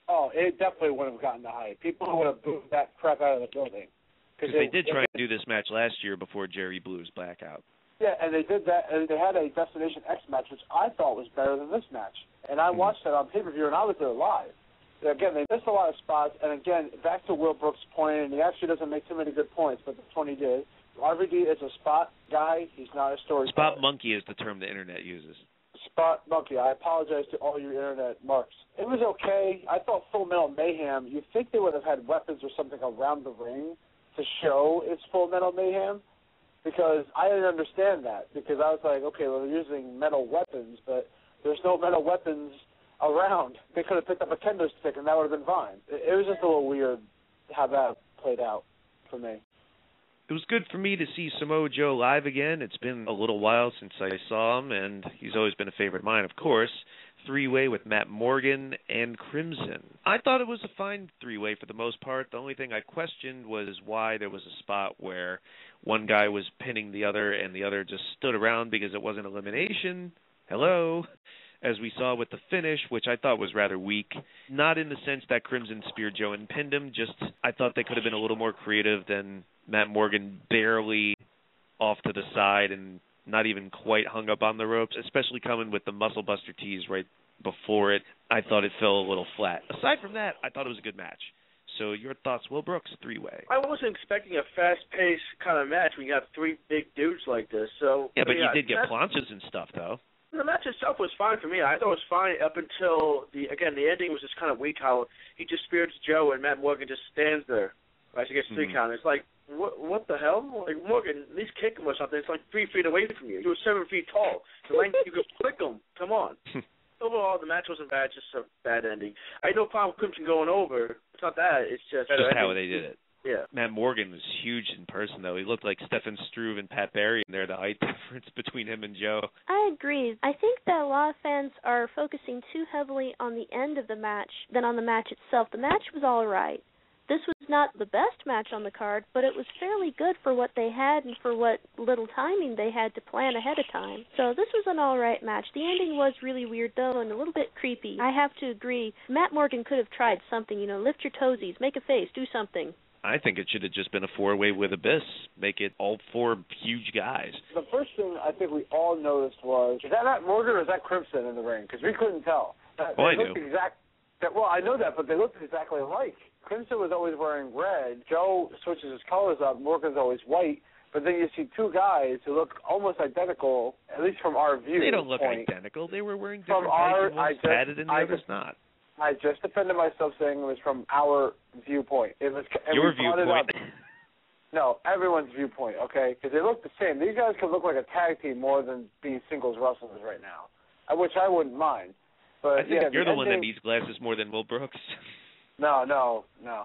Oh, it definitely would have gotten the hype. People would have booed that crap out of the building. Because they did try and do this match last year before Jerry blew his back out. Yeah, and they did that, and they had a Destination X match, which I thought was better than this match. And I watched that on pay-per-view, and I was there live. Again, they missed a lot of spots, and again, back to Will Brooks' point, and he actually doesn't make too many good points, but that's one he did. RVD is a spot guy. He's not a story. Spot monkey is the term the internet uses. Monkey, I apologize to all your internet marks. It was okay. I thought Full Metal Mayhem, you'd think they would have had weapons or something around the ring to show it's Full Metal Mayhem, because I didn't understand that, because I was like, okay, well, they're using metal weapons, but there's no metal weapons around. They could have picked up a kendo stick and that would have been fine. It was just a little weird how that played out for me. It was good for me to see Samoa Joe live again. It's been a little while since I saw him, and he's always been a favorite of mine, of course. Three-way with Matt Morgan and Crimson. I thought it was a fine three-way for the most part. The only thing I questioned was why there was a spot where one guy was pinning the other and the other just stood around because it wasn't elimination. Hello? As we saw with the finish, which I thought was rather weak. Not in the sense that Crimson speared Joe and pinned him, just I thought they could have been a little more creative than Matt Morgan barely off to the side and not even quite hung up on the ropes, especially coming with the Muscle Buster tease right before it. I thought it fell a little flat. Aside from that, I thought it was a good match. So your thoughts, Will Brooks, three-way. I wasn't expecting a fast-paced kind of match when you got three big dudes like this. So yeah, but you did get planches and stuff, though. The match itself was fine for me. I thought it was fine up until the ending was just kind of weak. How he just spears Joe and Matt Morgan just stands there. Right, so he gets 3 count. It's like, what the hell? Like, Morgan, at least kick him or something. It's like 3 feet away from you. You were 7 feet tall. The length you could flick him. Come on. Overall, the match wasn't bad. Just a bad ending. I had no problem with Crimson going over. It's not that. It's just how they did it. Yeah. Matt Morgan was huge in person, though. He looked like Stefan Struve and Pat Barry in there, the height difference between him and Joe. I agree. I think that a lot of fans are focusing too heavily on the end of the match than on the match itself. The match was all right. This was not the best match on the card, but it was fairly good for what they had and for what little timing they had to plan ahead of time. So this was an all right match. The ending was really weird, though, and a little bit creepy. I have to agree. Matt Morgan could have tried something, lift your toesies, make a face, do something. I think it should have just been a 4-way with Abyss. Make it all 4 huge guys. The first thing I think we all noticed was, is that Matt Morgan or is that Crimson in the ring? Because we couldn't tell. I knew. Well, I know that, but they looked exactly alike. Crimson was always wearing red. Joe switches his colors up. Morgan's always white. But then you see 2 guys who look almost identical, at least from our view. They don't look identical. They were wearing different hats. One's padded and the other's not. I just defended myself saying it was from our viewpoint. It was your viewpoint. No, everyone's viewpoint, okay? Because they look the same. These guys could look like a tag team more than being singles wrestlers right now, which I wouldn't mind. But I think you're the one that needs glasses more than Will Brooks. No,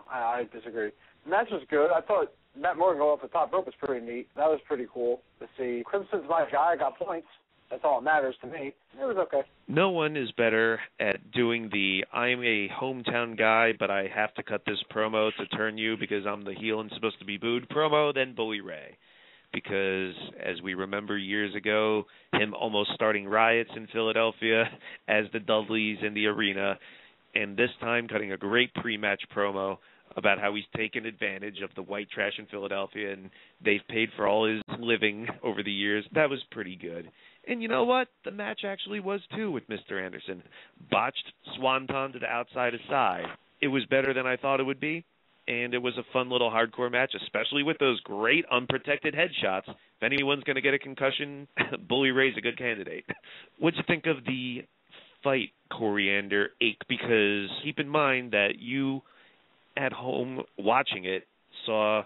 I disagree. The match was good. I thought Matt Morgan go off the top rope was pretty neat. That was pretty cool to see. Crimson's my guy. Got points. That's all that matters to me. It was okay. No one is better at doing the I'm a hometown guy, but I have to cut this promo to turn you because I'm the heel and supposed to be booed promo than Bully Ray. Because, as we remember years ago, him almost starting riots in Philadelphia as the Dudleys in the arena, and this time cutting a great pre-match promo about how he's taken advantage of the white trash in Philadelphia and they've paid for all his living over the years. That was pretty good. And you know what? The match actually was, too, with Mr. Anderson. Botched swanton to the outside aside. It was better than I thought it would be, and it was a fun little hardcore match, especially with those great unprotected headshots. If anyone's going to get a concussion, Bully Ray's a good candidate. What'd you think of the fight, Coriander Ache? Because keep in mind that you, at home watching it, saw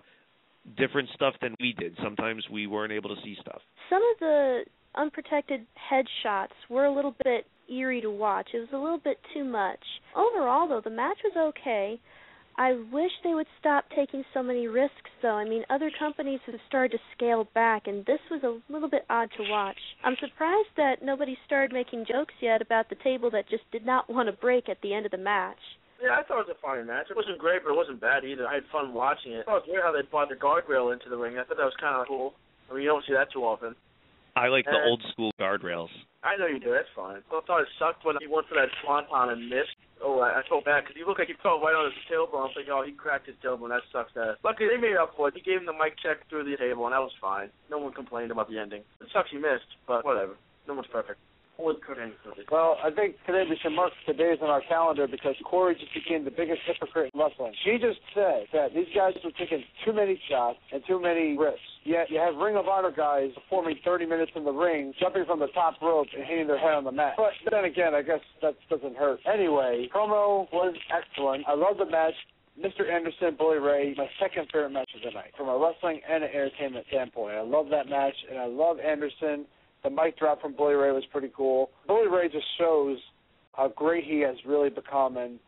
different stuff than we did. Sometimes we weren't able to see stuff. Some of the unprotected headshots were a little bit eerie to watch. It was a little bit too much. Overall, though, the match was okay. I wish they would stop taking so many risks, though. I mean, other companies have started to scale back, and this was a little bit odd to watch. I'm surprised that nobody started making jokes yet about the table that just did not want to break at the end of the match. Yeah, I thought it was a fine match. It wasn't great, but it wasn't bad either. I had fun watching it. I thought it was weird how they brought the guardrail into the ring. I thought that was kind of cool. I mean, you don't see that too often. I like the old school guardrails. I know you do. That's fine. I thought it sucked when he went for that swanton and missed. Oh, I felt bad because he looked like he fell right on his tailbone. I was like, oh, he cracked his tailbone. That sucks. Luckily, they made up for it. He gave him the mic check through the table, and that was fine. No one complained about the ending. It sucks he missed, but whatever. No one's perfect. What would Kurt Angle do? Well, I think today we should mark the days on our calendar because Corey just became the biggest hypocrite in wrestling. She just said that these guys were taking too many shots and too many risks. Yet you have Ring of Honor guys performing 30 minutes in the ring, jumping from the top rope and hitting their head on the mat. But then again, I guess that doesn't hurt. Anyway, promo was excellent. I love the match. Mr. Anderson, Bully Ray, my second favorite match of the night from a wrestling and an entertainment standpoint. I love that match, and I love Anderson. The mic drop from Bully Ray was pretty cool. Bully Ray just shows how great he has really become, and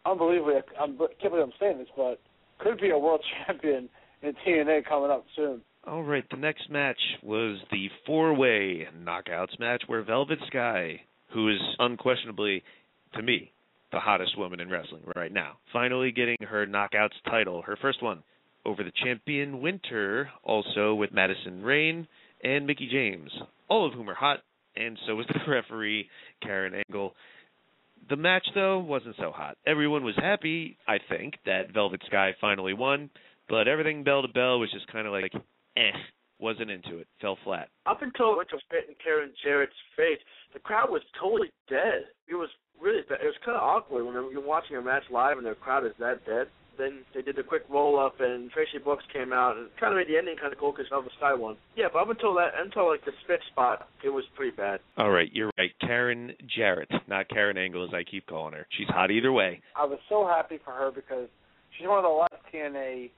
unbelievably, I can't believe I'm saying this, but could be a world champion in TNA coming up soon. All right, the next match was the four-way knockouts match where Velvet Sky, who is unquestionably, to me, the hottest woman in wrestling right now, finally getting her knockouts title, her first one, over the champion Winter, also with Madison Rayne and Mickie James, all of whom are hot, and so was the referee, Karen Angle. The match, though, wasn't so hot. Everyone was happy, I think, that Velvet Sky finally won, but everything bell to bell was just kind of like, wasn't into it, fell flat. Up until Winter spit in Karen Jarrett's face, the crowd was totally dead. It was really bad. It was kind of awkward when you're watching a match live and the crowd is that dead. Then they did a quick roll-up, and Tracy Brooks came out, and kind of made the ending kind of cool because Velvet Sky won. Yeah, but up until like the spit spot, it was pretty bad. All right, you're right. Karen Jarrett, not Karen Angle as I keep calling her. She's hot either way. I was so happy for her because she's one of the last TNA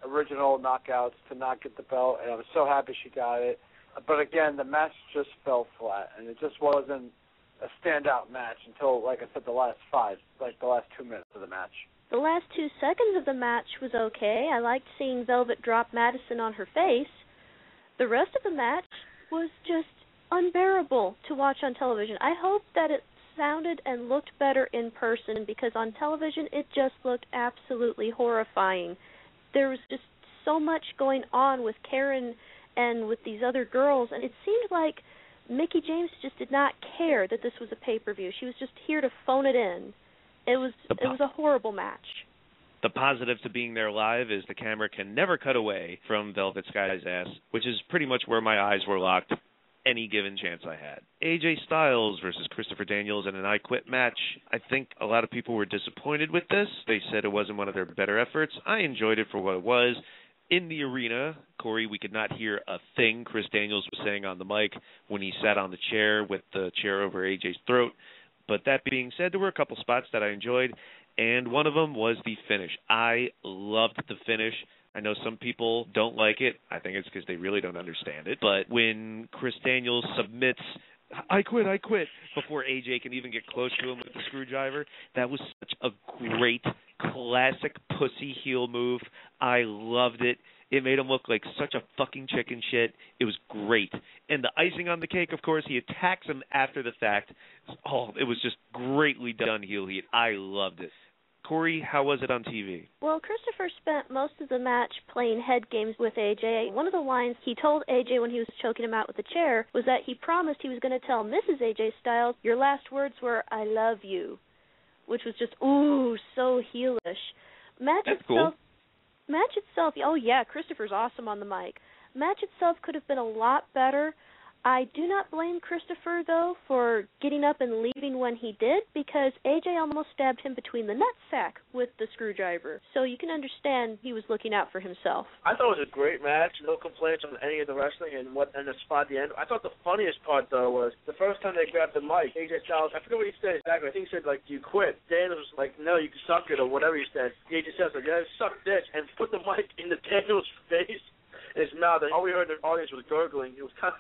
original knockouts to not get the belt, and I was so happy she got it. But again, the match just fell flat, and it just wasn't a standout match until, like I said, the last 2 minutes of the match. The last 2 seconds of the match was okay. I liked seeing Velvet drop Madison on her face. The rest of the match was just unbearable to watch on television. I hope that it sounded and looked better in person because on television it just looked absolutely horrifying. There was just so much going on with Karen and with these other girls, and it seemed like Mickie James just did not care that this was a pay-per-view. She was just here to phone it in. It was a horrible match. The positive to being there live is the camera can never cut away from Velvet Sky's ass, which is pretty much where my eyes were locked any given chance I had. AJ Styles versus Christopher Daniels in an I Quit match. I think a lot of people were disappointed with this. They said it wasn't one of their better efforts. I enjoyed it for what it was. In the arena, Corey, we could not hear a thing Chris Daniels was saying on the mic when he sat on the chair with the chair over AJ's throat. But that being said, there were a couple spots that I enjoyed, and one of them was the finish. I loved the finish. I know some people don't like it. I think it's because they really don't understand it. But when Chris Daniels submits, I quit, before AJ can even get close to him with the screwdriver, that was such a great, classic pussy heel move. I loved it. It made him look like such a fucking chicken shit. It was great. And the icing on the cake, of course, he attacks him after the fact. Oh, it was just greatly done heel heat. I loved it. Corey, how was it on TV? Well, Christopher spent most of the match playing head games with AJ. One of the lines he told AJ when he was choking him out with the chair was that he promised he was going to tell Mrs. AJ Styles, your last words were, I love you, which was just, ooh, so heelish. That's cool. Match itself, oh yeah, Christopher's awesome on the mic. Match itself could have been a lot better. I do not blame Christopher, though, for getting up and leaving when he did, because AJ almost stabbed him between the nutsack with the screwdriver. So you can understand he was looking out for himself. I thought it was a great match. No complaints on any of the wrestling and the spot at the end. I thought the funniest part, though, was the first time they grabbed the mic, AJ Styles, I forget what he said exactly. I think he said, like, you quit. Daniels was like, no, you can suck it, or whatever he said. AJ Styles was like, yeah, suck this, and put the mic in the Daniels' face. In his mouth, and all we heard in the audience was gurgling. It was kind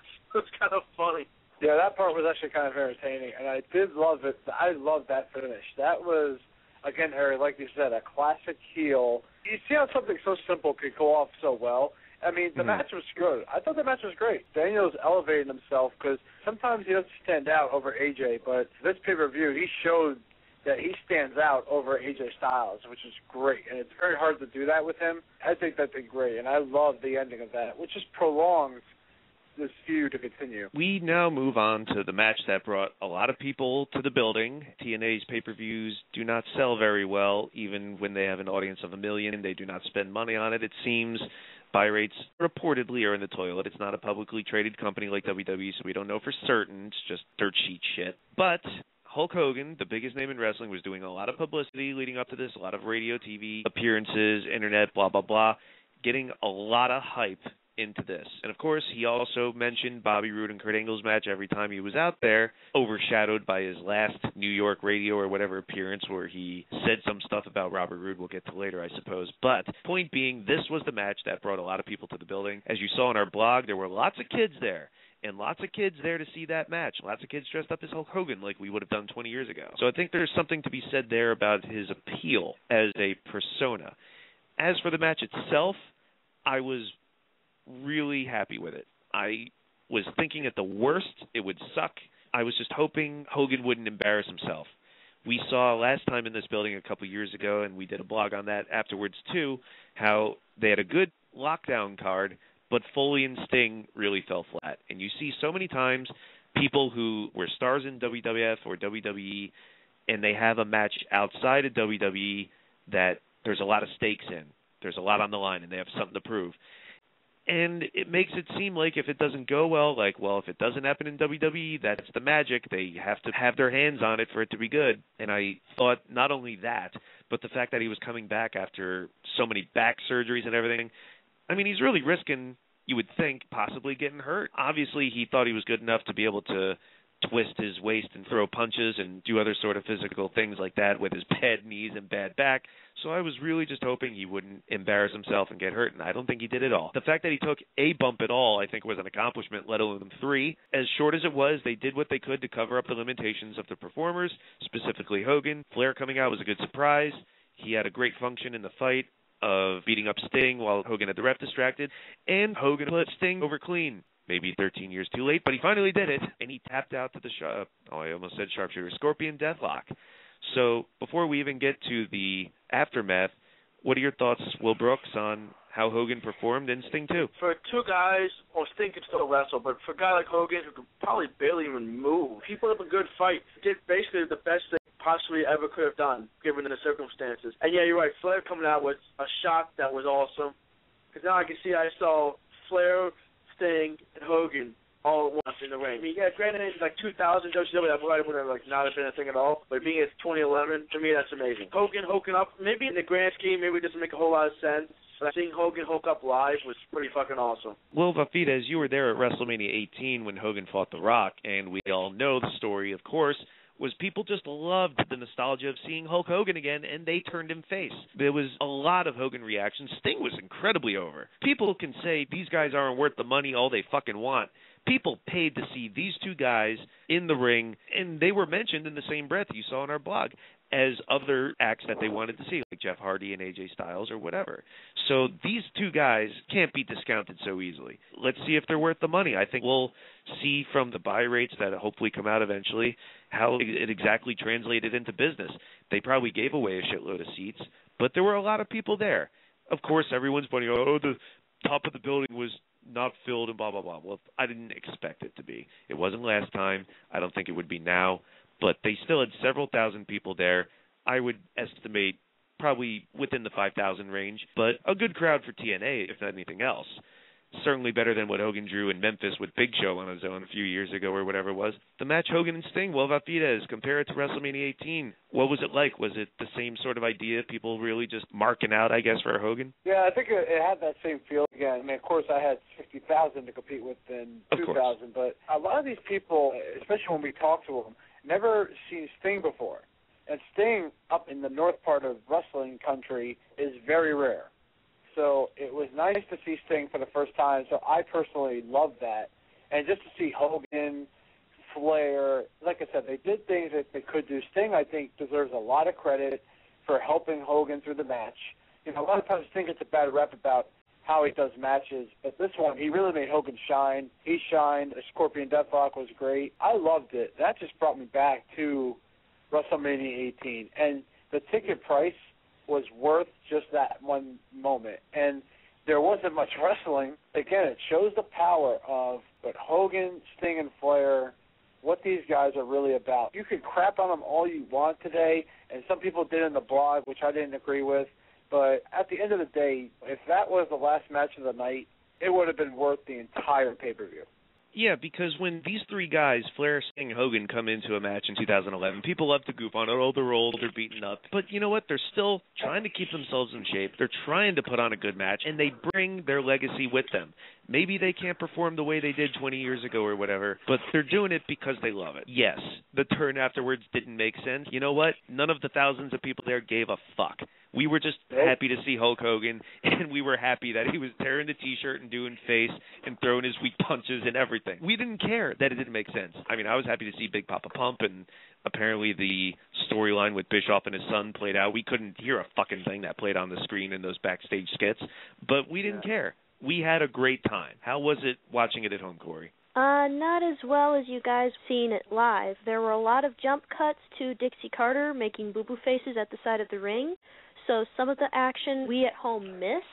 of funny. Yeah, that part was actually kind of entertaining, and I did love it. I loved that finish. That was, again, Eric, like you said, a classic heel. You see how something so simple could go off so well. I mean, the match was good. I thought the match was great. Daniels elevated himself because sometimes he doesn't stand out over AJ, but this pay-per-view, he showed that he stands out over AJ Styles, which is great. And it's very hard to do that with him. I think that's great, and I love the ending of that, which just prolongs this feud to continue. We now move on to the match that brought a lot of people to the building. TNA's pay-per-views do not sell very well, even when they have an audience of 1 million. They do not spend money on it, it seems. Buy rates reportedly are in the toilet. It's not a publicly traded company like WWE, so we don't know for certain. It's just dirt sheet shit. But Hulk Hogan, the biggest name in wrestling, was doing a lot of publicity leading up to this, a lot of radio, TV appearances, internet, blah, blah, blah, getting a lot of hype into this. And, of course, he also mentioned Bobby Roode and Kurt Angle's match every time he was out there, overshadowed by his last New York radio or whatever appearance where he said some stuff about Robert Roode we'll get to later, I suppose. But point being, this was the match that brought a lot of people to the building. As you saw on our blog, there were lots of kids there. And lots of kids there to see that match. Lots of kids dressed up as Hulk Hogan like we would have done 20 years ago. So I think there's something to be said there about his appeal as a persona. As for the match itself, I was really happy with it. I was thinking at the worst it would suck. I was just hoping Hogan wouldn't embarrass himself. We saw last time in this building a couple years ago, and we did a blog on that afterwards too, how they had a good lockdown card, but Foley and Sting really fell flat. And you see so many times people who were stars in WWF or WWE, and they have a match outside of WWE that there's a lot of stakes in. There's a lot on the line, and they have something to prove. And it makes it seem like if it doesn't go well, if it doesn't happen in WWE, that's the magic. They have to have their hands on it for it to be good. And I thought not only that, but the fact that he was coming back after so many back surgeries and everything, I mean, he's really risking, you would think, possibly getting hurt. Obviously, he thought he was good enough to be able to twist his waist and throw punches and do other sort of physical things like that with his bad knees and bad back. So I was really just hoping he wouldn't embarrass himself and get hurt, and I don't think he did at all. The fact that he took a bump at all, I think, was an accomplishment, let alone 3. As short as it was, they did what they could to cover up the limitations of the performers, specifically Hogan. Flair coming out was a good surprise. He had a great function in the fight of beating up Sting while Hogan had the ref distracted, and Hogan put Sting over clean. Maybe 13 years too late, but he finally did it, and he tapped out to the I almost said sharpshooter, Scorpion Deathlock. So before we even get to the aftermath, what are your thoughts, Will Brooks, on how Hogan performed and Sting too? For two guys, Sting could still wrestle, but for a guy like Hogan who could probably barely even move, he put up a good fight. Did basically the best thing possibly ever could have done, given the circumstances. And yeah, you're right, Flair coming out with a shot that was awesome. Because now I can see I saw Flair, Sting, and Hogan all at once in the ring. I mean, yeah, granted, it's like 2000 WCW, that probably would have not have been a thing at all. But being it's 2011, to me, that's amazing. Hogan up, maybe in the grand scheme, maybe it doesn't make a whole lot of sense. But seeing Hogan Hulk up live was pretty fucking awesome. Well, Vafidez, you were there at WrestleMania 18 when Hogan fought The Rock, and we all know the story, of course, was people just loved the nostalgia of seeing Hulk Hogan again, and they turned him face. There was a lot of Hogan reactions. Sting was incredibly over. People can say these guys aren't worth the money all they fucking want. People paid to see these two guys in the ring, and they were mentioned in the same breath you saw on our blog as other acts that they wanted to see, like Jeff Hardy and AJ Styles or whatever. So these two guys can't be discounted so easily. Let's see if they're worth the money. I think we'll see from the buy rates that hopefully come out eventually how it exactly translated into business. They probably gave away a shitload of seats, but there were a lot of people there. Of course, everyone's pointing out, the top of the building was not filled and blah, blah, blah. Well, I didn't expect it to be. It wasn't last time. I don't think it would be now. But they still had several thousand people there. I would estimate probably within the 5,000 range, but a good crowd for TNA, if not anything else. Certainly better than what Hogan drew in Memphis with Big Show on his own a few years ago or whatever it was. The match Hogan and Sting, well, Vafidez, compare it to WrestleMania 18. What was it like? Was it the same sort of idea, people really just marking out, I guess, for Hogan? Yeah, I think it had that same feel again. I mean, of course, I had 60,000 to compete with in 2000, but a lot of these people, especially when we talk to them, never seen Sting before. And Sting up in the north part of wrestling country is very rare. So it was nice to see Sting for the first time. So I personally loved that. And just to see Hogan, Flair, like I said, they did things that they could do. Sting, I think, deserves a lot of credit for helping Hogan through the match. You know, a lot of times Sting gets a bad rep about how he does matches, but this one, he really made Hogan shine. He shined. The Scorpion Deathlock was great. I loved it. That just brought me back to WrestleMania 18. And the ticket price was worth just that one moment. And there wasn't much wrestling. Again, it shows the power of what Hogan, Sting, and Flair, what these guys are really about. You can crap on them all you want today, and some people did in the blog, which I didn't agree with, But at the end of the day, if that was the last match of the night, it would have been worth the entire pay-per-view. Yeah, because when these three guys, Flair, Sting, Hogan, come into a match in 2011, people love to goof on it. Oh, they're old, they're beaten up. But you know what? They're still trying to keep themselves in shape. They're trying to put on a good match, and they bring their legacy with them. Maybe they can't perform the way they did 20 years ago or whatever, but they're doing it because they love it. Yes, the turn afterwards didn't make sense. You know what? None of the thousands of people there gave a fuck. We were just happy to see Hulk Hogan, and we were happy that he was tearing the T-shirt and doing face and throwing his weak punches and everything. We didn't care that it didn't make sense. I mean, I was happy to see Big Papa Pump, and apparently the storyline with Bischoff and his son played out. We couldn't hear a fucking thing that played on the screen in those backstage skits, but we didn't care. We had a great time. How was it watching it at home, Corey? Not as well as you guys seen it live. There were a lot of jump cuts to Dixie Carter making boo-boo faces at the side of the ring, so some of the action we at home missed.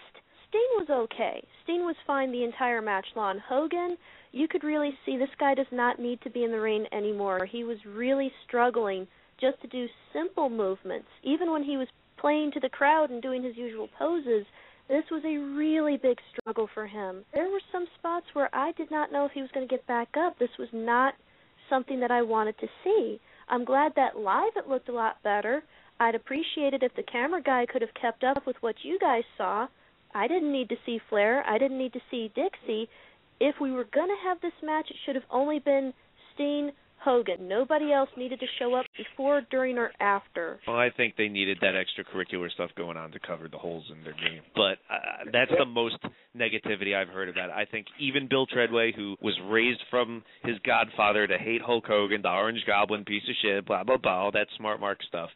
Sting was okay. Sting was fine the entire match long. Hogan, you could really see this guy does not need to be in the ring anymore. He was really struggling just to do simple movements. Even when he was playing to the crowd and doing his usual poses, this was a really big struggle for him. There were some spots where I did not know if he was going to get back up. This was not something that I wanted to see. I'm glad that live it looked a lot better. I'd appreciate it if the camera guy could have kept up with what you guys saw. I didn't need to see Flair. I didn't need to see Dixie. If we were going to have this match, it should have only been Sting, Hogan. Nobody else needed to show up before, during, or after. Well, I think they needed that extracurricular stuff going on to cover the holes in their game. But that's the most negativity I've heard of that. I think even Bill Treadway, who was raised from his godfather to hate Hulk Hogan, the Orange Goblin piece of shit, blah, blah, blah, all that smart mark stuff,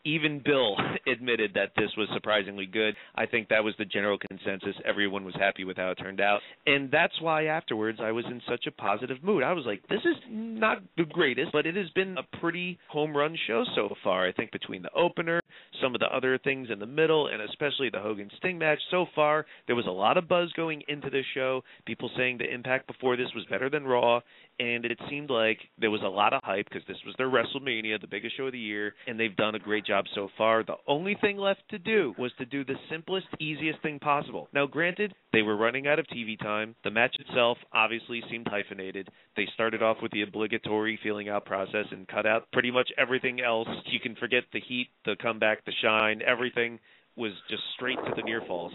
even Bill admitted that this was surprisingly good. I think that was the general consensus. Everyone was happy with how it turned out. And that's why afterwards I was in such a positive mood. I was like, this is not the greatest, but it has been a pretty home run show so far. I think between the opener, some of the other things in the middle, and especially the Hogan-Sting match so far, there was a lot of buzz going into this show. People saying the Impact before this was better than Raw. And it seemed like there was a lot of hype because this was their WrestleMania, the biggest show of the year, and they've done a great job so far. The only thing left to do was to do the simplest, easiest thing possible. Now, granted, they were running out of TV time. The match itself obviously seemed hyphenated. They started off with the obligatory feeling out process and cut out pretty much everything else. You can forget the heat, the comeback, the shine, everything was just straight to the near falls.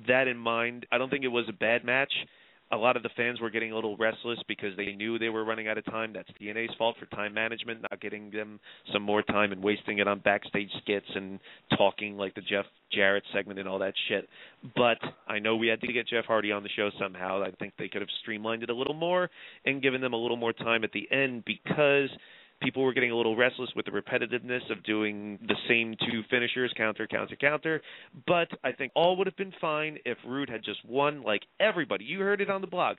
That in mind, I don't think it was a bad match. A lot of the fans were getting a little restless because they knew they were running out of time. That's TNA's fault for time management, not getting them some more time and wasting it on backstage skits and talking like the Jeff Jarrett segment and all that shit. But I know we had to get Jeff Hardy on the show somehow. I think they could have streamlined it a little more and given them a little more time at the end because people were getting a little restless with the repetitiveness of doing the same two finishers, counter, counter, counter. But I think all would have been fine if Rude had just won like everybody. You heard it on the blog.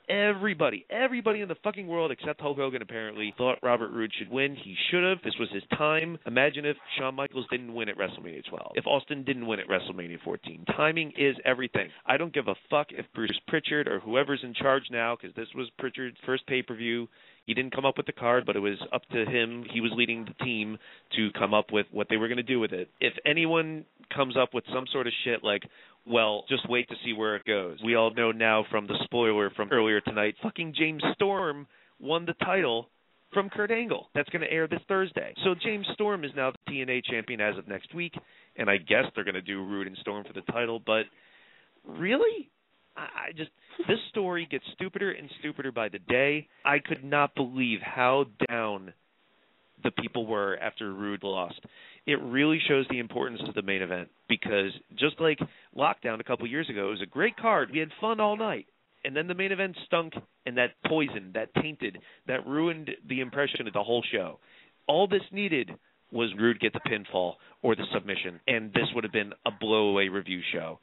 Everybody in the fucking world except Hulk Hogan apparently thought Robert Roode should win. He should have. This was his time. Imagine if Shawn Michaels didn't win at WrestleMania 12. If Austin didn't win at WrestleMania 14. Timing is everything. I don't give a fuck if Bruce Pritchard or whoever's in charge now, because this was Pritchard's first pay-per-view. He didn't come up with the card, but it was up to him. He was leading the team to come up with what they were going to do with it. If anyone comes up with some sort of shit like, well, just wait to see where it goes. We all know now from the spoiler from earlier tonight, fucking James Storm won the title from Kurt Angle. That's going to air this Thursday. So James Storm is now the TNA champion as of next week, and I guess they're going to do Rude and Storm for the title, but really? This story gets stupider and stupider by the day. I could not believe how down the people were after Rude lost. It really shows the importance of the main event because just like Lockdown a couple years ago, it was a great card. We had fun all night. And then the main event stunk, and that poisoned, that tainted, that ruined the impression of the whole show. All this needed was Rude get the pinfall or the submission, and this would have been a blowaway review show.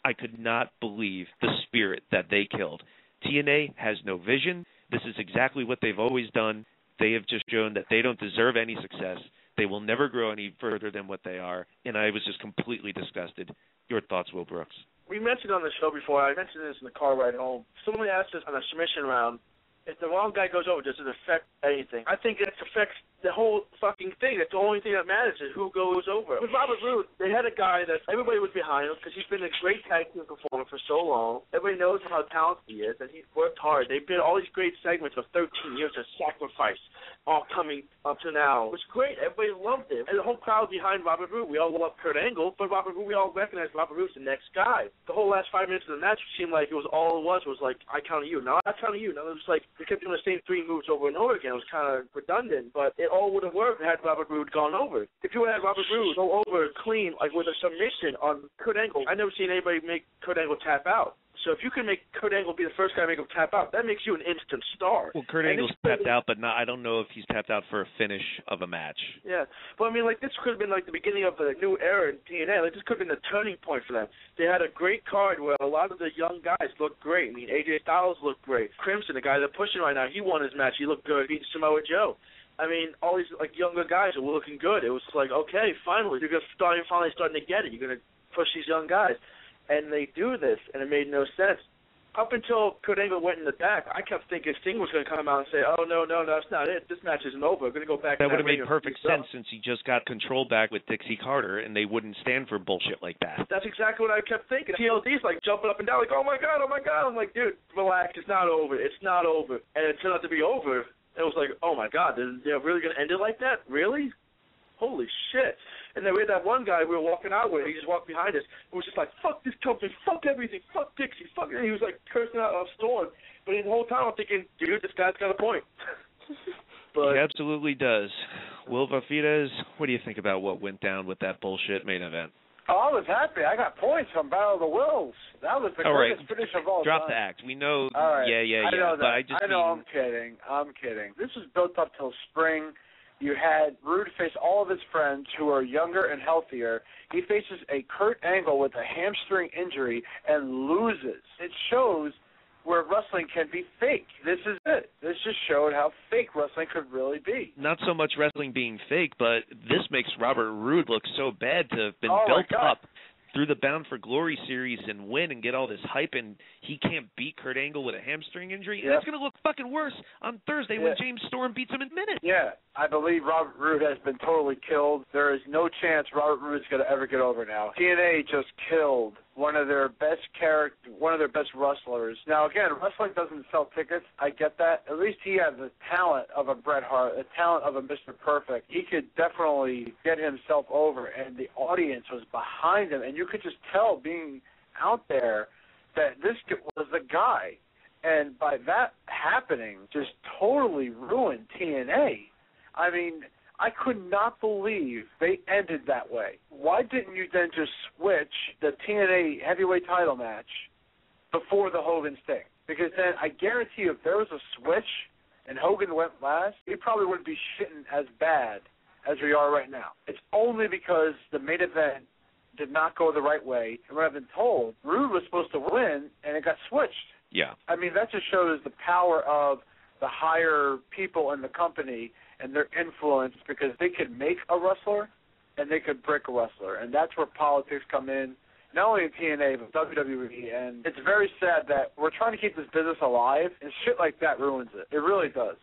I could not believe the spirit that they killed. TNA has no vision. This is exactly what they've always done. They have just shown that they don't deserve any success. They will never grow any further than what they are, and I was just completely disgusted. Your thoughts, Will Brooks? We mentioned on the show before, I mentioned this in the car ride home. Someone asked us on a submission round, if the wrong guy goes over, does it affect anything? I think it affects the whole fucking thing. That's the only thing that matters is who goes over. With Robert Roode, they had a guy that everybody was behind him because he's been a great tag team performer for so long. Everybody knows how talented he is, and he's worked hard. They've been all these great segments of 13 years of sacrifice, all coming up to now. It was great. Everybody loved him. And the whole crowd behind Robert Roode. We all love Kurt Angle, but Robert Roode, we all recognize Robert Roode's the next guy. The whole last 5 minutes of the match seemed like it was all it was like, I count you. Now I count you. Now it was like they kept doing the same 3 moves over and over again. It was kind of redundant, but it all would have worked had Robert Roode gone over. If you had Robert Roode go over clean, like with a submission on Kurt Angle, I've never seen anybody make Kurt Angle tap out. So if you can make Kurt Angle be the first guy to make him tap out, that makes you an instant star. Well, Kurt Angle's tapped out, but I don't know if he's tapped out for a finish of a match. Yeah, but I mean, like, this could have been like the beginning of a new era in TNA. Like, this could have been the turning point for them. They had a great card where a lot of the young guys looked great. I mean, AJ Styles looked great. Crimson, the guy they're pushing right now, he won his match. He looked good. He beat Samoa Joe. I mean, all these like younger guys were looking good. It was like, okay, finally, you're finally starting to get it. You're gonna push these young guys, and they do this, and it made no sense. Up until Kurt Angle went in the back, I kept thinking Sting was going to come out and say, oh, no, that's not it. This match isn't over. We're going to go back. That would have made perfect sense since he just got control back with Dixie Carter, and they wouldn't stand for bullshit like that. That's exactly what I kept thinking. TLD's like jumping up and down like, oh, my God. I'm like, dude, relax. It's not over. It's not over. And it turned out to be over. It was like, oh, my God, they're really going to end it like that? Really? Holy shit. And then we had that one guy we were walking out with. He just walked behind us. It was just like, fuck this company, fuck everything, fuck Dixie, fuck it. And he was like cursing out Storm. But the whole time I'm thinking, dude, this guy's got a point. But he absolutely does. Will Vafides, what do you think about what went down with that bullshit main event? Oh, I was happy. I got points from Battle of the Wills. That was the greatest finish of all Drop time. the act. We know. All right. Yeah. I know that. But I'm kidding. This was built up till spring. You had Roode face all of his friends who are younger and healthier. He faces a Kurt Angle with a hamstring injury and loses. It shows where wrestling can be fake. This is it. This just showed how fake wrestling could really be. Not so much wrestling being fake, but this makes Robert Roode look so bad to have been built up through the Bound for Glory series and win and get all this hype, and he can't beat Kurt Angle with a hamstring injury. And it's going to look fucking worse on Thursday when James Storm beats him in minutes. Yeah, I believe Robert Roode has been totally killed. There is no chance Robert Roode's going to ever get over now. TNA just killed one of their best wrestlers. Now, again, wrestling doesn't sell tickets. I get that. At least he has the talent of a Bret Hart, the talent of a Mr. Perfect. He could definitely get himself over, and the audience was behind him. And you could just tell, being out there, that this was the guy. And by that happening, just totally ruined TNA. I mean, I could not believe they ended that way. Why didn't you then just switch the TNA heavyweight title match before the Hogan Sting? Because then I guarantee you if there was a switch and Hogan went last, we probably wouldn't be shitting as bad as we are right now. It's only because the main event did not go the right way. And what I've been told, Roode was supposed to win, and it got switched. Yeah. I mean, that just shows the power of the higher people in the company and their influence, because they could make a wrestler and they could break a wrestler. And that's where politics come in, not only in TNA, but WWE. And it's very sad that we're trying to keep this business alive, and shit like that ruins it. It really does.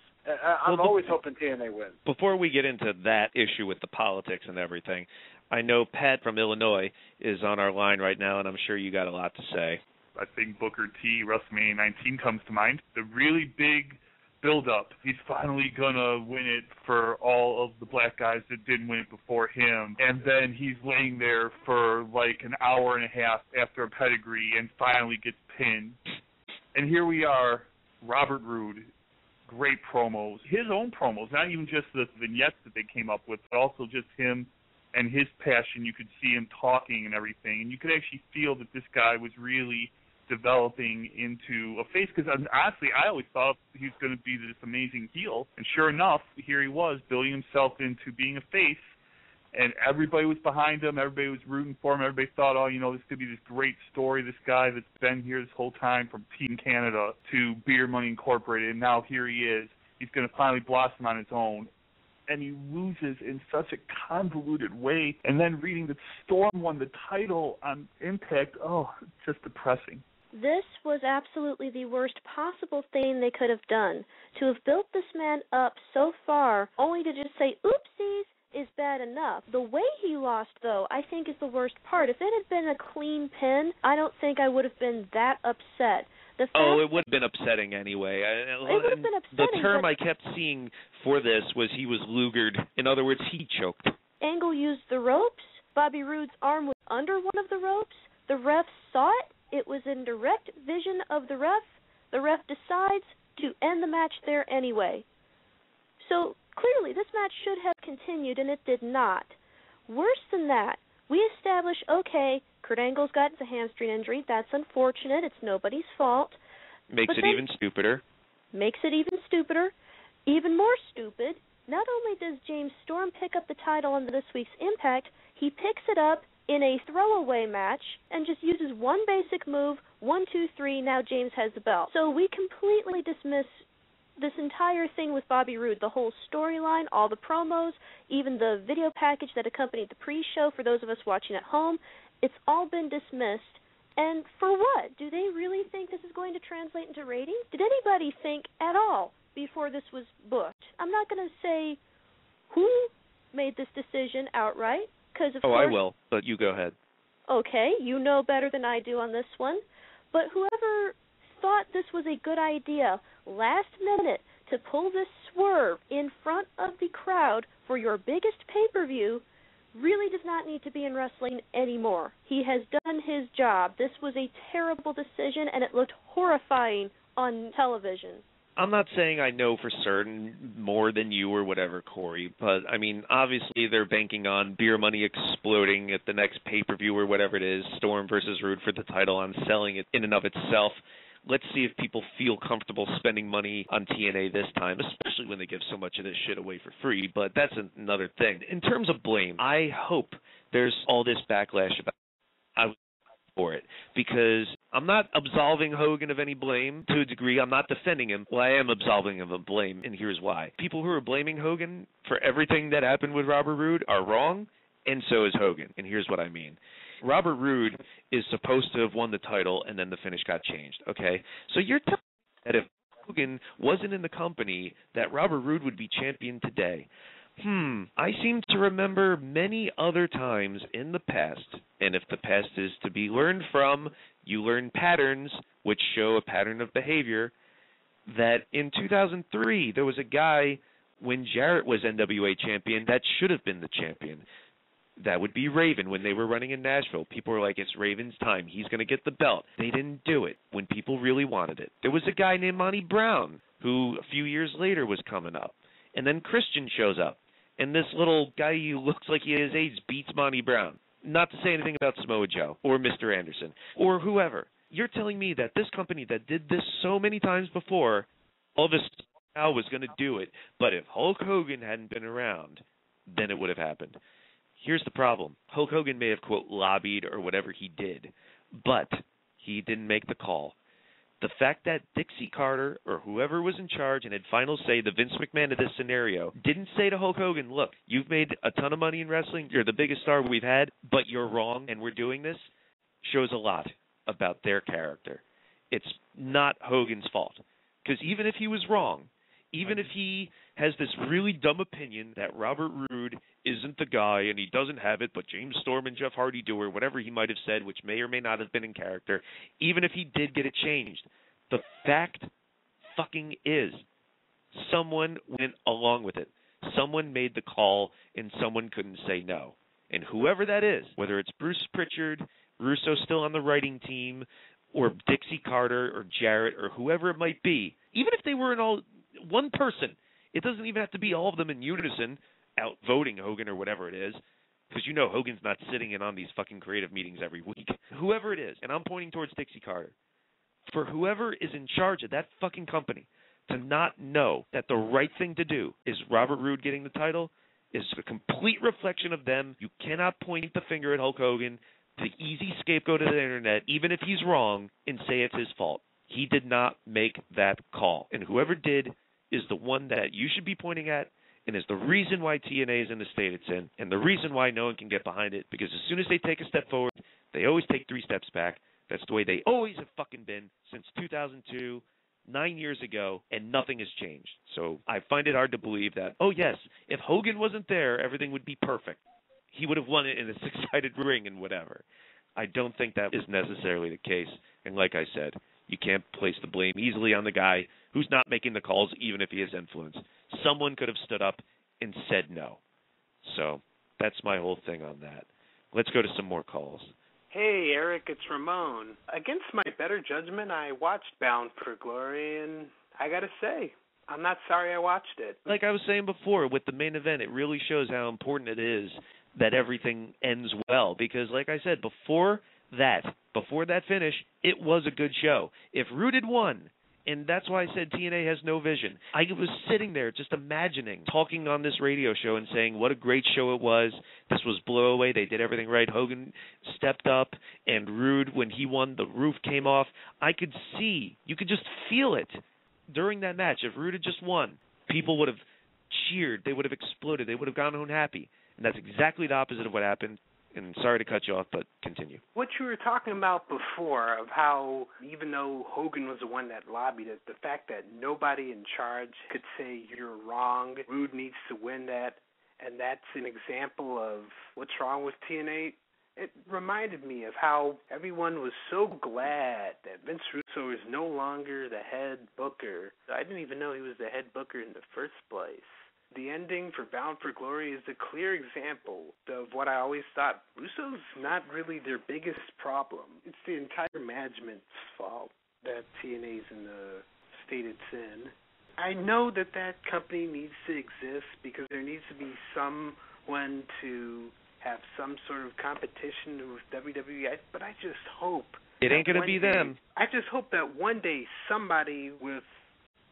I'm always hoping TNA wins. Before we get into that issue with the politics and everything, I know Pat from Illinois is on our line right now, and I'm sure you got a lot to say. I think Booker T, WrestleMania 19 comes to mind. The really big build-up. He's finally going to win it for all of the black guys that didn't win it before him. And then he's laying there for like an hour and a half after a pedigree and finally gets pinned. And here we are, Robert Roode, great promos. His own promos, not even just the vignettes that they came up with, but also just him and his passion. You could see him talking and everything. And you could actually feel that this guy was really developing into a face, because honestly, I always thought he was going to be this amazing heel, and sure enough, here he was building himself into being a face, and everybody was behind him, everybody was rooting for him, everybody thought, oh, this could be this great story, this guy that's been here this whole time from Team Canada to Beer Money Incorporated, and now here he is, he's going to finally blossom on his own. And he loses in such a convoluted way, and then reading that Storm won the title on Impact, it's just depressing. This was absolutely the worst possible thing they could have done. To have built this man up so far, only to just say, oopsies, is bad enough. The way he lost, though, I think is the worst part. If it had been a clean pin, I don't think I would have been that upset. It would have been upsetting anyway. It would have been upsetting. The term I kept seeing for this was he was lugered. In other words, he choked. Angle used the ropes. Bobby Roode's arm was under one of the ropes. The ref saw it. It was in direct vision of the ref. The ref decides to end the match there anyway. So clearly this match should have continued, and it did not. Worse than that, we established, okay, Kurt Angle's got a hamstring injury. That's unfortunate. It's nobody's fault. Makes it even stupider. Makes it even stupider. Even more stupid, not only does James Storm pick up the title on this week's Impact, he picks it up in a throwaway match and just uses one basic move, 1, 2, 3, now James has the belt. So we completely dismiss this entire thing with Bobby Roode, the whole storyline, all the promos, even the video package that accompanied the pre-show for those of us watching at home. It's all been dismissed. And for what? Do they really think this is going to translate into ratings? Did anybody think at all before this was booked? I'm not going to say who made this decision outright, because of course... I will, but you go ahead. Okay, you know better than I do on this one. But whoever thought this was a good idea last minute to pull this swerve in front of the crowd for your biggest pay-per-view really does not need to be in wrestling anymore. He has done his job. This was a terrible decision, and it looked horrifying on television. I'm not saying I know for certain more than you or whatever, Corey, but, I mean, obviously they're banking on beer money exploding at the next pay-per-view or whatever it is, Storm versus Roode for the title, on selling it in and of itself. Let's see if people feel comfortable spending money on TNA this time, especially when they give so much of this shit away for free, but that's another thing. In terms of blame, I hope there's all this backlash about it. For it, because I'm not absolving Hogan of any blame to a degree. I'm not defending him. Well, I am absolving him of blame, and here's why. People who are blaming Hogan for everything that happened with Robert Roode are wrong, and so is Hogan, and here's what I mean. Robert Roode is supposed to have won the title, and then the finish got changed, okay? So you're telling me that if Hogan wasn't in the company, that Robert Roode would be champion today. I seem to remember many other times in the past, and if the past is to be learned from, you learn patterns which show a pattern of behavior, that in 2003 there was a guy when Jarrett was NWA champion that should have been the champion. That would be Raven when they were running in Nashville. People were like, it's Raven's time. He's going to get the belt. They didn't do it when people really wanted it. There was a guy named Monty Brown who a few years later was coming up. And then Christian shows up. And this little guy who looks like he has AIDS beats Monty Brown. Not to say anything about Samoa Joe or Mr. Anderson or whoever. You're telling me that this company that did this so many times before, all of a sudden now was going to do it, but if Hulk Hogan hadn't been around, then it would have happened. Here's the problem. Hulk Hogan may have, quote, lobbied or whatever he did, but he didn't make the call. The fact that Dixie Carter or whoever was in charge and had final say, the Vince McMahon of this scenario, didn't say to Hulk Hogan, look, you've made a ton of money in wrestling, you're the biggest star we've had, but you're wrong and we're doing this, shows a lot about their character. It's not Hogan's fault. Because even if he was wrong, even if he has this really dumb opinion that Robert Roode isn't the guy and he doesn't have it, but James Storm and Jeff Hardy do, or whatever he might have said, which may or may not have been in character, even if he did get it changed, the fact fucking is someone went along with it. Someone made the call and someone couldn't say no. And whoever that is, whether it's Bruce Pritchard, Russo still on the writing team, or Dixie Carter or Jarrett or whoever it might be, even if they were in all one person, it doesn't even have to be all of them in unison outvoting Hogan or whatever it is, because you know Hogan's not sitting in on these fucking creative meetings every week. Whoever it is, and I'm pointing towards Dixie Carter, for whoever is in charge of that fucking company to not know that the right thing to do is Robert Roode getting the title is a complete reflection of them. You cannot point the finger at Hulk Hogan, the easy scapegoat of the internet, even if he's wrong, and say it's his fault. He did not make that call. And whoever did is the one that you should be pointing at, and is the reason why TNA is in the state it's in, and the reason why no one can get behind it, because as soon as they take a step forward, they always take 3 steps back. That's the way they always have fucking been since 2002, 9 years ago, and nothing has changed. So I find it hard to believe that, oh yes, if Hogan wasn't there, everything would be perfect. He would have won it in a six-sided ring and whatever. I don't think that is necessarily the case. And like I said, you can't place the blame easily on the guy who's not making the calls, even if he has influence. Someone could have stood up and said no. So that's my whole thing on that. Let's go to some more calls. Hey, Eric, it's Ramon. Against my better judgment, I watched Bound for Glory, and I gotta say, I'm not sorry I watched it. Like I was saying before, with the main event, it really shows how important it is that everything ends well. Because, like I said, before that finish, it was a good show. If Rude had won, and that's why I said TNA has no vision, I was sitting there just imagining talking on this radio show and saying what a great show it was. This was blow away. They did everything right. Hogan stepped up, and Rude, when he won, the roof came off. I could see, you could just feel it during that match. If Rude had just won, people would have cheered. They would have exploded. They would have gone home happy. And that's exactly the opposite of what happened. And sorry to cut you off, but continue. What you were talking about before of how even though Hogan was the one that lobbied it, the fact that nobody in charge could say you're wrong, Rude needs to win that, and that's an example of what's wrong with TNA. It reminded me of how everyone was so glad that Vince Russo is no longer the head booker. I didn't even know he was the head booker in the first place. The ending for Bound for Glory is a clear example of what I always thought. Russo's not really their biggest problem. It's the entire management's fault that TNA's in the state it's in. I know that company needs to exist because there needs to be someone to have some sort of competition with WWE, but I just hope... It ain't going to be them. I just hope that one day somebody with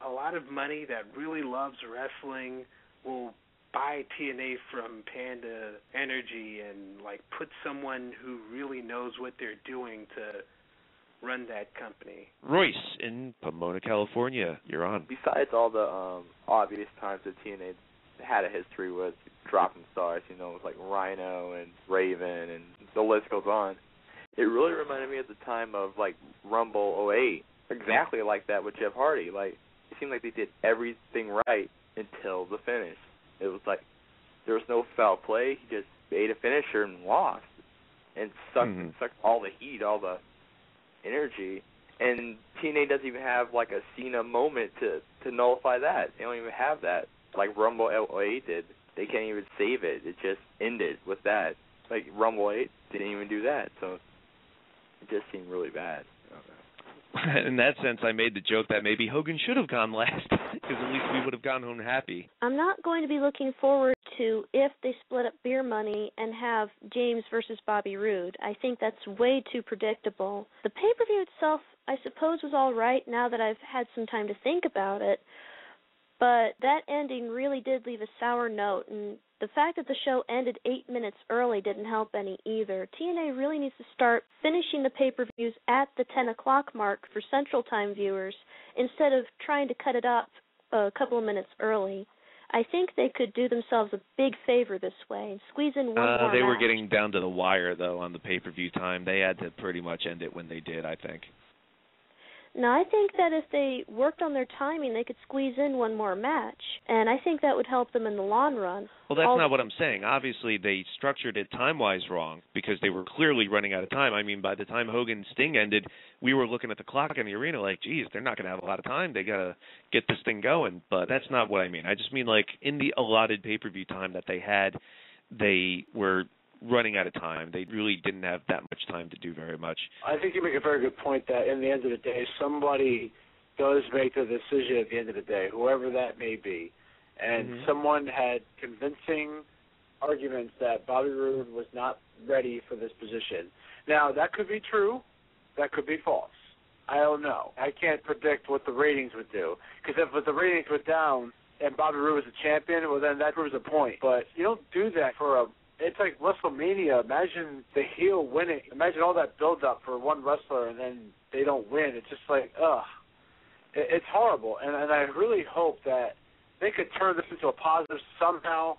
a lot of money that really loves wrestling will buy TNA from Panda Energy and put someone who really knows what they're doing to run that company. Royce in Pomona, California, you're on. Besides all the obvious times that TNA had a history with dropping stars, with Rhino and Raven and the list goes on, it really reminded me of the time of Rumble 08, exactly like that with Jeff Hardy. It seemed like they did everything right until the finish. It was there was no foul play. He just made a finisher and lost, and sucked all the heat, all the energy. And TNA doesn't even have a Cena moment to nullify that. They don't even have that like Rumble 08 did. They can't even save it. It just ended with that. Rumble 8 didn't even do that, so it just seemed really bad. In that sense, I made the joke that maybe Hogan should have gone last, because at least we would have gone home happy. I'm not going to be looking forward to if they split up beer money and have James versus Bobby Roode. I think that's way too predictable. The pay-per-view itself, I suppose, was all right now that I've had some time to think about it, but that ending really did leave a sour note, and the fact that the show ended 8 minutes early didn't help any either. TNA really needs to start finishing the pay-per-views at the 10 o'clock mark for Central Time viewers instead of trying to cut it up a couple of minutes early. I think they could do themselves a big favor this way and squeeze in one more They match. were getting down to the wire, though, on the pay-per-view time. They had to pretty much end it when they did, I think. No, I think that if they worked on their timing, they could squeeze in one more match, and I think that would help them in the long run. Well, that's not what I'm saying. Obviously, they structured it time-wise wrong because they were clearly running out of time. I mean, by the time Hogan Sting ended, we were looking at the clock in the arena geez, they're not going to have a lot of time. They got to get this thing going. But that's not what I mean. I just mean in the allotted pay-per-view time that they had, they were running out of time. They really didn't have that much time to do very much. I think you make a very good point that in the end of the day, somebody does make the decision at the end of the day, whoever that may be. And someone had convincing arguments that Bobby Roode was not ready for this position. Now, that could be true. That could be false. I don't know. I can't predict what the ratings would do. Because if the ratings were down and Bobby Roode was a champion, well, then that proves a point. But you don't do that for it's like WrestleMania. Imagine the heel winning. Imagine all that build-up for one wrestler and then they don't win. It's just it's horrible. And I really hope that they could turn this into a positive somehow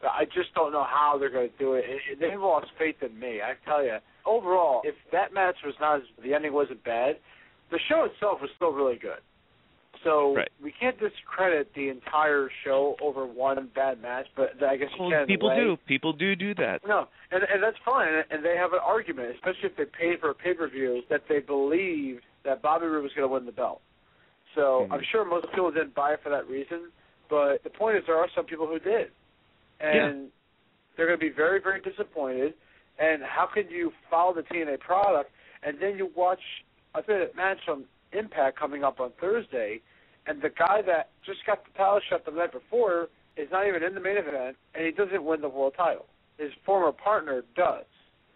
I just don't know how they're going to do it. They've lost faith in me. I tell you, overall, if that match was not, the ending wasn't bad, the show itself was still really good. So we can't discredit the entire show over one bad match, but I guess you can. People do. People do that. No, and that's fine, and they have an argument, especially if they paid for a pay-per-view, that they believe that Bobby Roode was going to win the belt. So I'm sure most people didn't buy it for that reason, but the point is there are some people who did. And they're going to be very, very disappointed. And how can you follow the TNA product and then you watch a match on Impact coming up on Thursday, and the guy that just got the title shot the night before is not even in the main event, and he doesn't win the world title. His former partner does.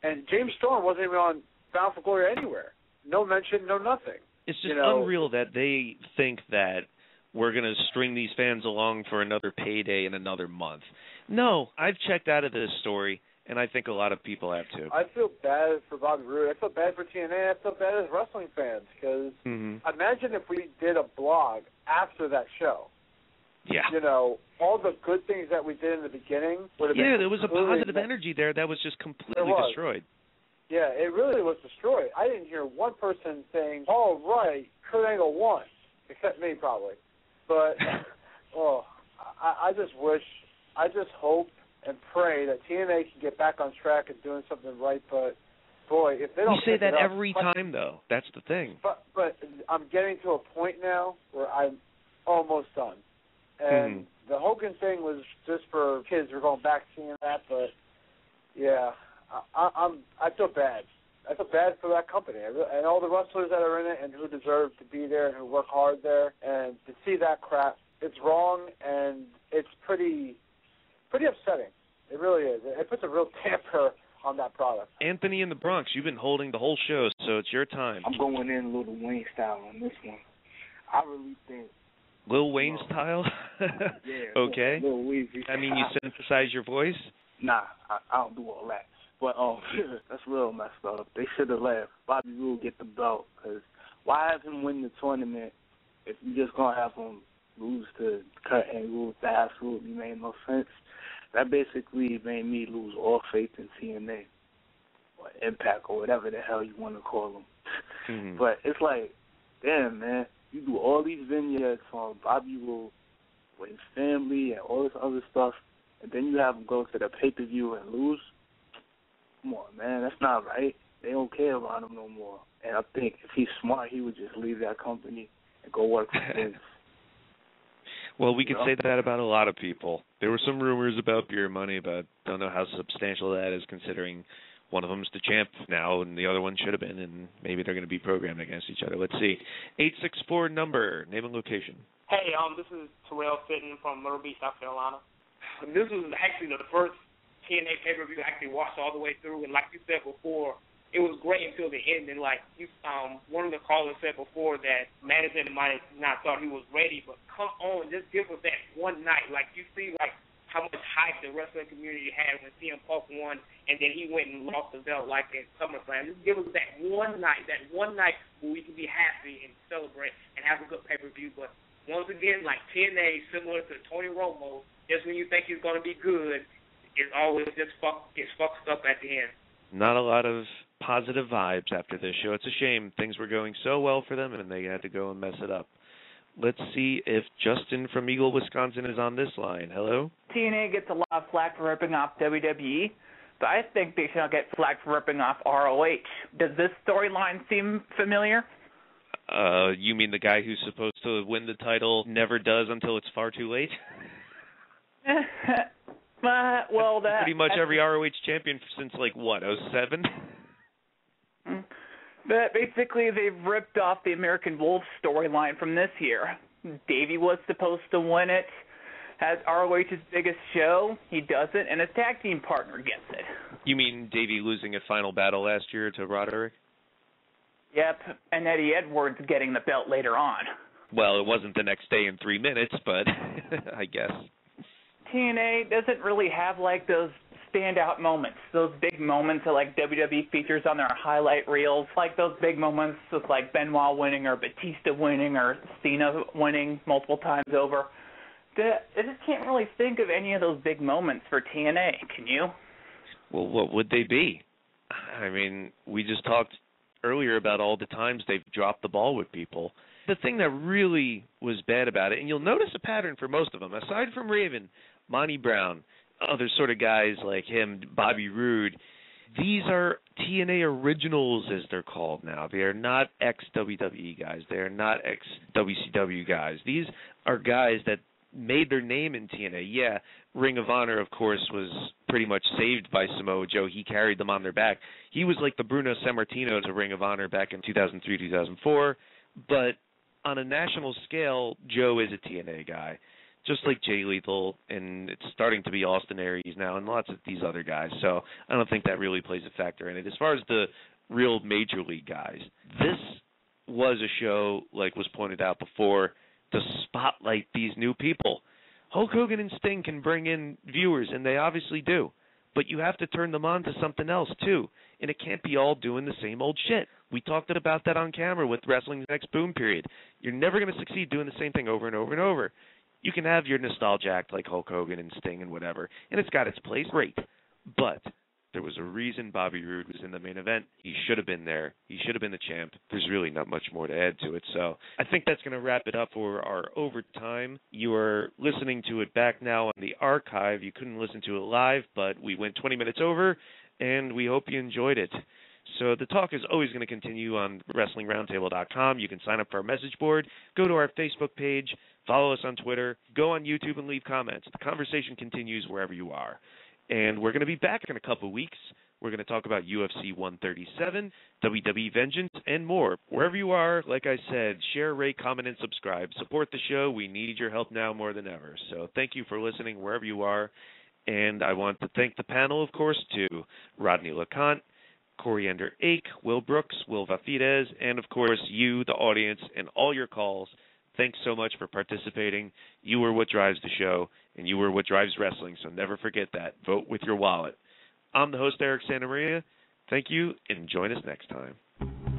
And James Storm wasn't even on Bound for Glory anywhere. No mention, no nothing. It's just unreal that they think that we're going to string these fans along for another payday in another month. No, I've checked out of this story, and I think a lot of people have too. I feel bad for Bobby Roode. I feel bad for TNA. I feel bad as wrestling fans because imagine if we did a blog after that show. Yeah. You know, all the good things that we did in the beginning would have been. Yeah, there was a positive energy there that was just completely destroyed. Yeah, it really was destroyed. I didn't hear one person saying, "Oh, right, Kurt Angle won," except me probably. But I just hope and pray that TNA can get back on track and doing something right. But boy, if they don't, you say that every time though. That's the thing. But I'm getting to a point now where I'm almost done. And the Hogan thing was just for kids. We're going back seeing that, but yeah, I feel bad. I feel bad for that company and all the wrestlers that are in it and who deserve to be there and who work hard there. And to see that crap, it's wrong and it's pretty upsetting. It really is. It puts a real damper on that product. Anthony in the Bronx, you've been holding the whole show, so it's your time. I'm going in Lil Wayne style on this one. I really think Lil Wayne style? Yeah. Okay. Lil Weezy. I mean, you synthesize your voice? Nah, I don't do all that. But that's real messed up. They should have let Bobby Roode get the belt. Because why have him win the tournament if you're just going to have him lose to Kurt Angle? That absolutely made no sense. That basically made me lose all faith in TNA or Impact or whatever the hell you want to call them. But it's like, damn, man, you do all these vignettes on Bobby Roode with his family and all this other stuff, and then you have him go to the pay-per-view and lose? Come on, man, that's not right. They don't care about him no more. And I think if he's smart, he would just leave that company and go work for Vince. Well, we could say that about a lot of people. There were some rumors about beer money, but don't know how substantial that is considering one of them's the champ now and the other one should have been, and maybe they're going to be programmed against each other. Let's see. 864 number, name and location. Hey, this is Terrell Fitton from Myrtle Beach, South Carolina. This was actually the first TNA pay-per-view I actually watched all the way through, and like you said before, it was great until the end. And like you, one of the callers said before that management might not thought he was ready, but come on, just give us that one night. Like you see, like how much hype the wrestling community had when CM Punk won, and then he went and lost the belt like at SummerSlam. Just give us that one night where we can be happy and celebrate and have a good pay-per-view. But once again, like TNA, similar to Tony Romo, just when you think he's going to be good, it's always just fucked up at the end. Not a lot of positive vibes after this show. It's a shame. Things were going so well for them, and they had to go and mess it up. Let's see if Justin from Eagle, Wisconsin is on this line. Hello? TNA gets a lot of flack for ripping off WWE, but I think they should get flack for ripping off ROH. Does this storyline seem familiar? You mean the guy who's supposed to win the title never does until it's far too late? Well, that's pretty much every ROH champion since, like, what, 07? But basically, they've ripped off the American Wolf storyline from this year. Davey was supposed to win it, has ROH's biggest show. He doesn't, and his tag team partner gets it. You mean Davey losing a final battle last year to Roderick? Yep, and Eddie Edwards getting the belt later on. Well, it wasn't the next day in 3 minutes, but I guess. TNA doesn't really have, like, those standout moments, those big moments that, like, WWE features on their highlight reels, like those big moments with, like, Benoit winning or Batista winning or Cena winning multiple times over. I just can't really think of any of those big moments for TNA. Can you? Well, what would they be? I mean, we just talked earlier about all the times they've dropped the ball with people. The thing that really was bad about it, and you'll notice a pattern for most of them, aside from Raven, Monty Brown, other sort of guys like him, Bobby Roode, these are TNA originals, as they're called now. They are not ex-WWE guys. They are not ex-WCW guys. These are guys that made their name in TNA. Yeah, Ring of Honor, of course, was pretty much saved by Samoa Joe. He carried them on their back. He was like the Bruno Sammartino to Ring of Honor back in 2003, 2004. But on a national scale, Joe is a TNA guy, just like Jay Lethal, and it's starting to be Austin Aries now and lots of these other guys. So I don't think that really plays a factor in it. As far as the real major league guys, this was a show, like was pointed out before, to spotlight these new people. Hulk Hogan and Sting can bring in viewers, and they obviously do. But you have to turn them on to something else, too. And it can't be all doing the same old shit. We talked about that on camera with Wrestling's Next Boom Period. You're never going to succeed doing the same thing over and over and over. You can have your nostalgia act like Hulk Hogan and Sting and whatever, and it's got its place, great. But there was a reason Bobby Roode was in the main event. He should have been there. He should have been the champ. There's really not much more to add to it. So I think that's going to wrap it up for our overtime. You are listening to it back now on the archive. You couldn't listen to it live, but we went 20 minutes over, and we hope you enjoyed it. So the talk is always going to continue on WrestlingRoundtable.com. You can sign up for our message board, go to our Facebook page, follow us on Twitter, go on YouTube and leave comments. The conversation continues wherever you are. And we're going to be back in a couple of weeks. We're going to talk about UFC 137, WWE Vengeance, and more. Wherever you are, like I said, share, rate, comment, and subscribe. Support the show. We need your help now more than ever. So thank you for listening wherever you are. And I want to thank the panel, of course, to Rodney LeConte, Coriander Ake, Will Brooks, Will Vafides, and, of course, you, the audience, and all your calls. Thanks so much for participating. You are what drives the show, and you are what drives wrestling, so never forget that. Vote with your wallet. I'm the host, Eric Santamaria. Thank you, and join us next time.